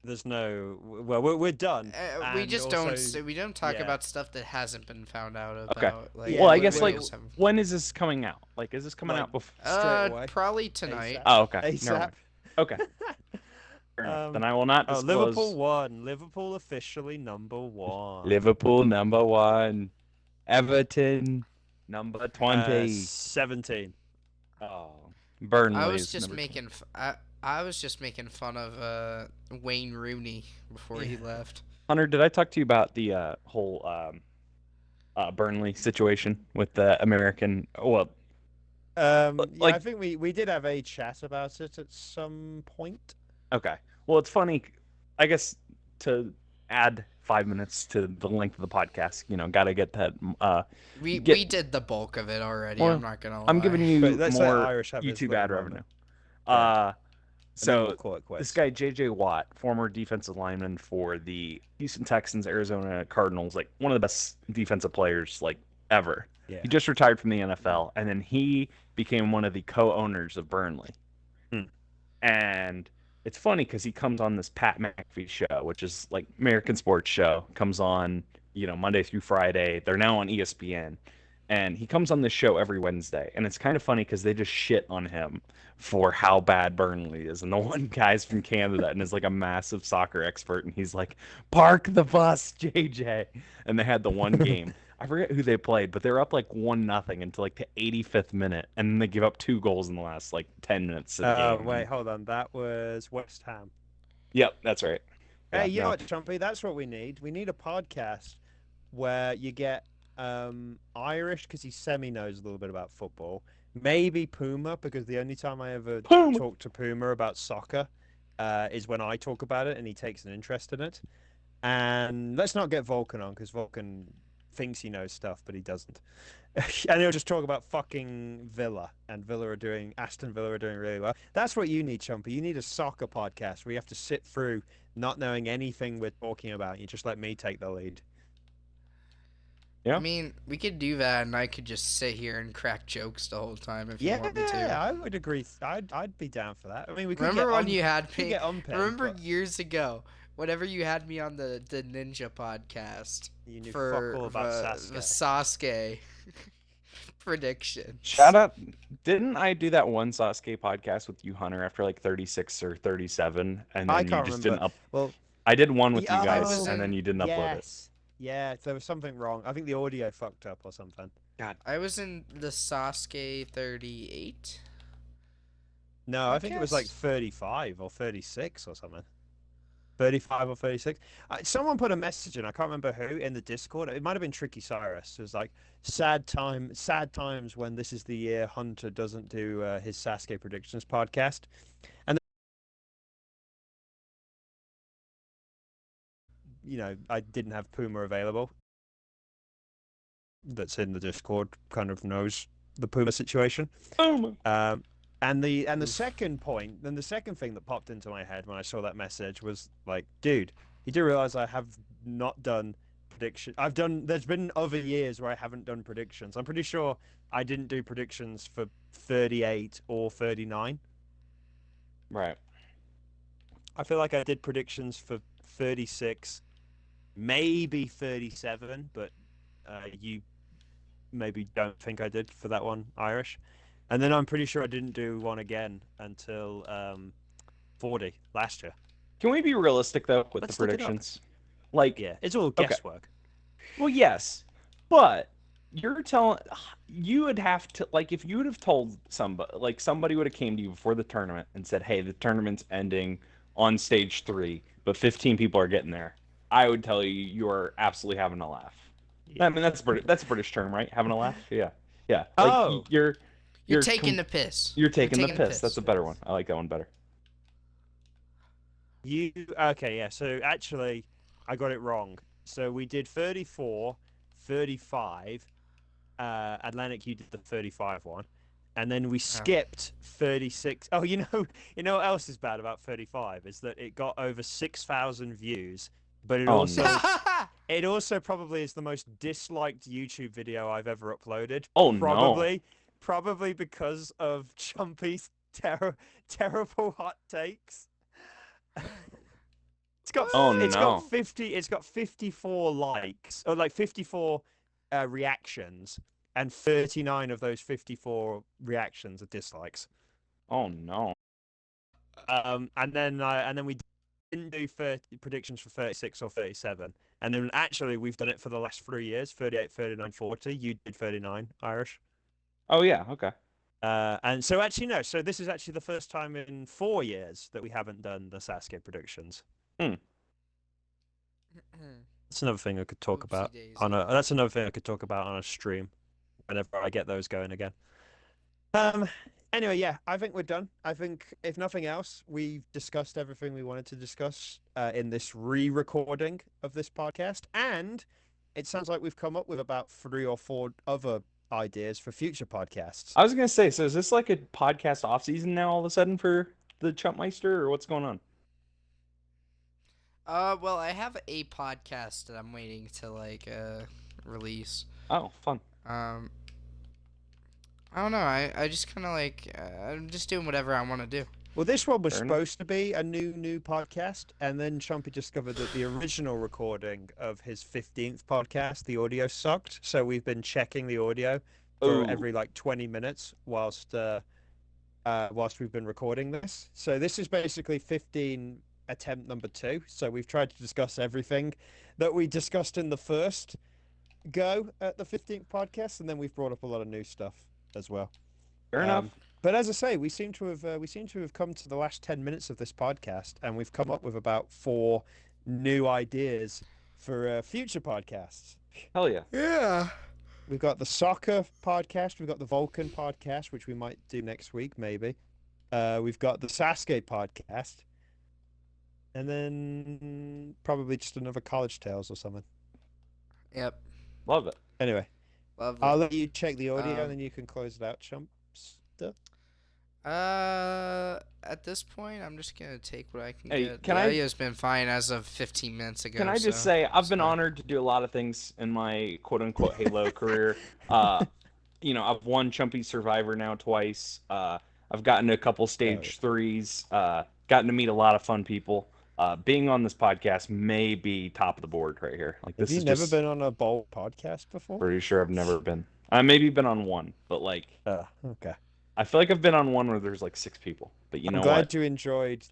There's no. Well, we're done. We and just also- we don't talk yeah. about stuff that hasn't been found out about. Okay. Yeah, well, I we- guess we like just when is this coming out? Like, is this coming Like, out before? straight away. Probably tonight. ASAP. Oh, okay. Never ASAP. mind. Okay. Fair enough. Then Um, I will not Oh, disclose. Liverpool won. Liverpool officially #1. Liverpool #1. Everton number 20. 17. Oh, Burnley. I was is just number making I was just making fun of Wayne Rooney before he left. Hunter, did I talk to you about the whole Burnley situation with the American? Well, Yeah, like- I think we did have a chat about it at some point. okay. Well, it's funny. I guess to add 5 minutes to the length of the podcast, got to get that. We Get- did the bulk of it already. Well, I'm not gonna lie. I'm giving you But let's let more Irish have his YouTube little ad moment. revenue. Yeah. And then So we'll call it quits. this guy JJ Watt, former defensive lineman for the Houston Texans, Arizona Cardinals, like one of the best defensive players like ever. Yeah. He just retired from the NFL, and then he became one of the co-owners of Burnley. Hmm. And it's funny because he comes on this Pat McAfee show, which is like American sports show, comes on Monday through Friday. They're now on ESPN, and he comes on this show every Wednesday, and it's kind of funny because they just shit on him for how bad Burnley is. And the one guy's from Canada and is like a massive soccer expert, and he's like, "Park the bus, JJ." And they had the one game. I forget who they played, but they were up like 1-0 until like the 85th minute, and then they give up 2 goals in the last like 10 minutes of the game. Wait, hold on. That was West Ham. Yep, that's right. Hey, Yeah, you know no. what, Trumpy? That's what we need. We need a podcast where you get Irish because he semi knows a little bit about football. Maybe Puma because the only time I ever Puma. talk to Puma about soccer is when I talk about it and he takes an interest in it. And let's not get Vulcan on because Vulcan thinks he knows stuff, but he doesn't. And he'll just talk about fucking Villa, and Aston Villa are doing really well. That's what you need, Chumpy. You need a soccer podcast where you have to sit through not knowing anything we're talking about. You just let me take the lead. Yeah. I mean, we could do that, and I could just sit here and crack jokes the whole time if you want me to. Yeah, I would agree. I'd be down for that. I mean, we could Remember get when you had we could me? get unpinned, Remember but years ago, whenever you had me on the Ninja podcast you knew for fuck all about the Sasuke. Sasuke prediction. Shout out. Didn't I do that one Sasuke podcast with you, Hunter, after like 36 or 37? And I then can't you just remember. didn't up. Well, I did one with Yeah, you I guys, was and then you didn't upload it. yes. Yeah, there was something wrong. I think the audio fucked up or something. I was in the Sasuke 38. No, I think it was like Podcast? 35 or 36 or something. 35 or 36. Someone put a message in, I can't remember who, in the Discord. It might have been Tricky Cyrus. It was like, sad times when this is the year Hunter doesn't do his Sasuke Predictions podcast. And I didn't have Puma available. That's in the Discord kind of knows the Puma situation. Boom. And the Oof. second point, then the second thing that popped into my head when I saw that message was like, dude, you do realize I have not done prediction. There's been other years where I haven't done predictions. I'm pretty sure I didn't do predictions for 38 or 39. Right. I feel like I did predictions for 36, maybe 37, but you maybe don't think I did for that one, Irish. And then I'm pretty sure I didn't do one again until 40 last year. Can we be realistic though with Let's the look it up. predictions? Like, Yeah, it's all Okay. guesswork. well, yes, but you would have to, like, if you would have told somebody would have came to you before the tournament and said, "Hey, the tournament's ending on stage 3, but 15 people are getting there." I would tell you you are absolutely having a laugh. Yeah. I mean, that's a British term, right? Having a laugh. Yeah. Like, Oh. you're taking the piss. You're taking the piss. That's a better one. I like that one better. Okay, yeah. So actually, I got it wrong. So we did 34, 35. Atlantic, you did the 35 one, and then we skipped 36. Oh, you know what else is bad about 35 is that it got over 6,000 views, but it Oh, also no. it also probably is the most disliked YouTube video I've ever uploaded. Oh, no. Probably because of Chumpy's terrible hot takes. It's got no. 54 likes, or like 54 reactions, and 39 of those 54 reactions are dislikes. Oh no. And then we didn't do predictions for 36 or 37. And then actually we've done it for the last 3 years, 38, 39, 40. You did 39, Irish. Oh yeah, okay. And so actually no, so this is actually the first time in 4 years that we haven't done the Sasuke predictions. That's another thing I could talk about that's another thing I could talk about on a stream whenever I get those going again. Anyway, yeah, I think we're done. I think if nothing else, we've discussed everything we wanted to discuss in this re-recording of this podcast, and it sounds like we've come up with about 3 or 4 other ideas for future podcasts. I was gonna say, so is this like a podcast off season now all of a sudden for the Chumpmeister, or what's going on? Well, I have a podcast that I'm waiting to release. Oh, fun. I don't know. I just kind of I'm just doing whatever I want to do. Well, this one was Fair enough. supposed to be a new podcast, and then Chumpy discovered that the original recording of his 15th podcast, the audio sucked. So we've been checking the audio for every 20 minutes whilst we've been recording this. So this is basically 15 attempt number 2. So we've tried to discuss everything that we discussed in the first go at the 15th podcast, and then we've brought up a lot of new stuff as well. Fair enough. But as I say, we seem to have come to the last 10 minutes of this podcast, and we've come up with about 4 new ideas for future podcasts. Hell yeah. Yeah. We've got the soccer podcast, we've got the Vulcan podcast, which we might do next week, maybe. We've got the Sasuke podcast, and then probably just another College Tales or something. Yep. Love it. Anyway, Lovely. I'll let you check the audio, and then you can close it out, Chumpster. At this point, I'm just gonna take what I can Hey, get. can The I- audio's been fine as of 15 minutes ago. Can I just so say, I've it's been fine. honored to do a lot of things in my quote-unquote Halo career. I've won Chumpy Survivor now twice. I've gotten to a couple stage 3s. Gotten to meet a lot of fun people. Being on this podcast may be top of the board right here. Like, Have this you is never just been on a bold podcast before? pretty sure I've never been. I maybe been on one, but Okay. I feel like I've been on one where there's 6 people. But you know I'm glad what? you enjoyed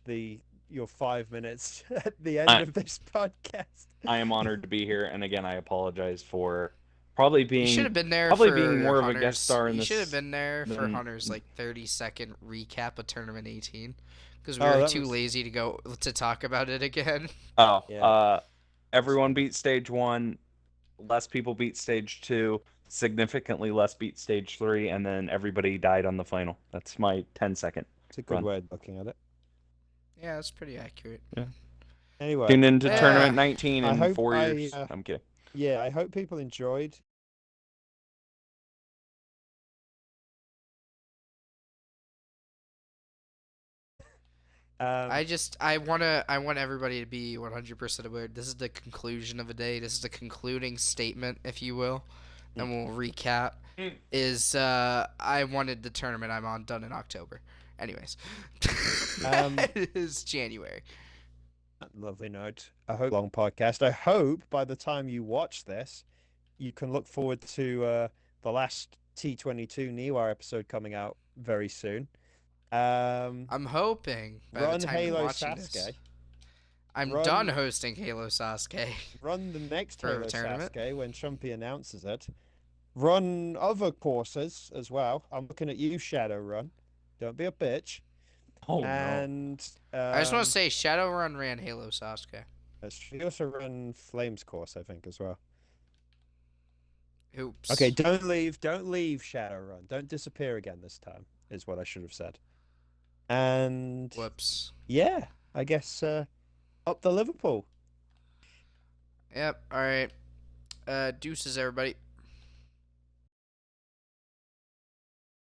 your 5 minutes at the end of this podcast. I am honored to be here, and again, I apologize for probably being. You should have been there. probably for being more of a Hunter's, guest star in You this should have been there for than- Hunter's 30-second recap of Tournament 18, because we Oh, were that too was- lazy to talk about it again. Oh, Yeah. Everyone beat stage 1, less people beat stage 2, significantly less beat stage 3, and then everybody died on the final. That's my 10-second. It's a good Run. way of looking at it. Yeah, that's pretty accurate. Anyway, Tune into Yeah. Tournament 19 I in hope 4 I, years. I'm kidding. yeah, I hope people enjoyed. I want everybody to be 100% aware. This is the conclusion of a day. This is the concluding statement, if you will, and we'll recap. Is I wanted the tournament I'm on done in October. Anyways, it is January. Lovely note. I hope long podcast. I hope by the time you watch this, you can look forward to the last T22 Niwa episode coming out very soon. I'm hoping by Run the time you're Halo watching this, Sasuke. I'm Run- done hosting Halo Sasuke. Run the next For a Halo tournament. Sasuke when Chumpy announces it. Run other courses as well. I'm looking at you, Shadowrun. Don't be a bitch. Oh no. And I just want to say Shadowrun ran Halo Sasuke. she also run Flames course, I think, as well. Oops. Okay, don't leave Shadowrun. Don't disappear again this time, is what I should have said. And Whoops. yeah, I guess up the Liverpool. Yep. All right. Deuces, everybody.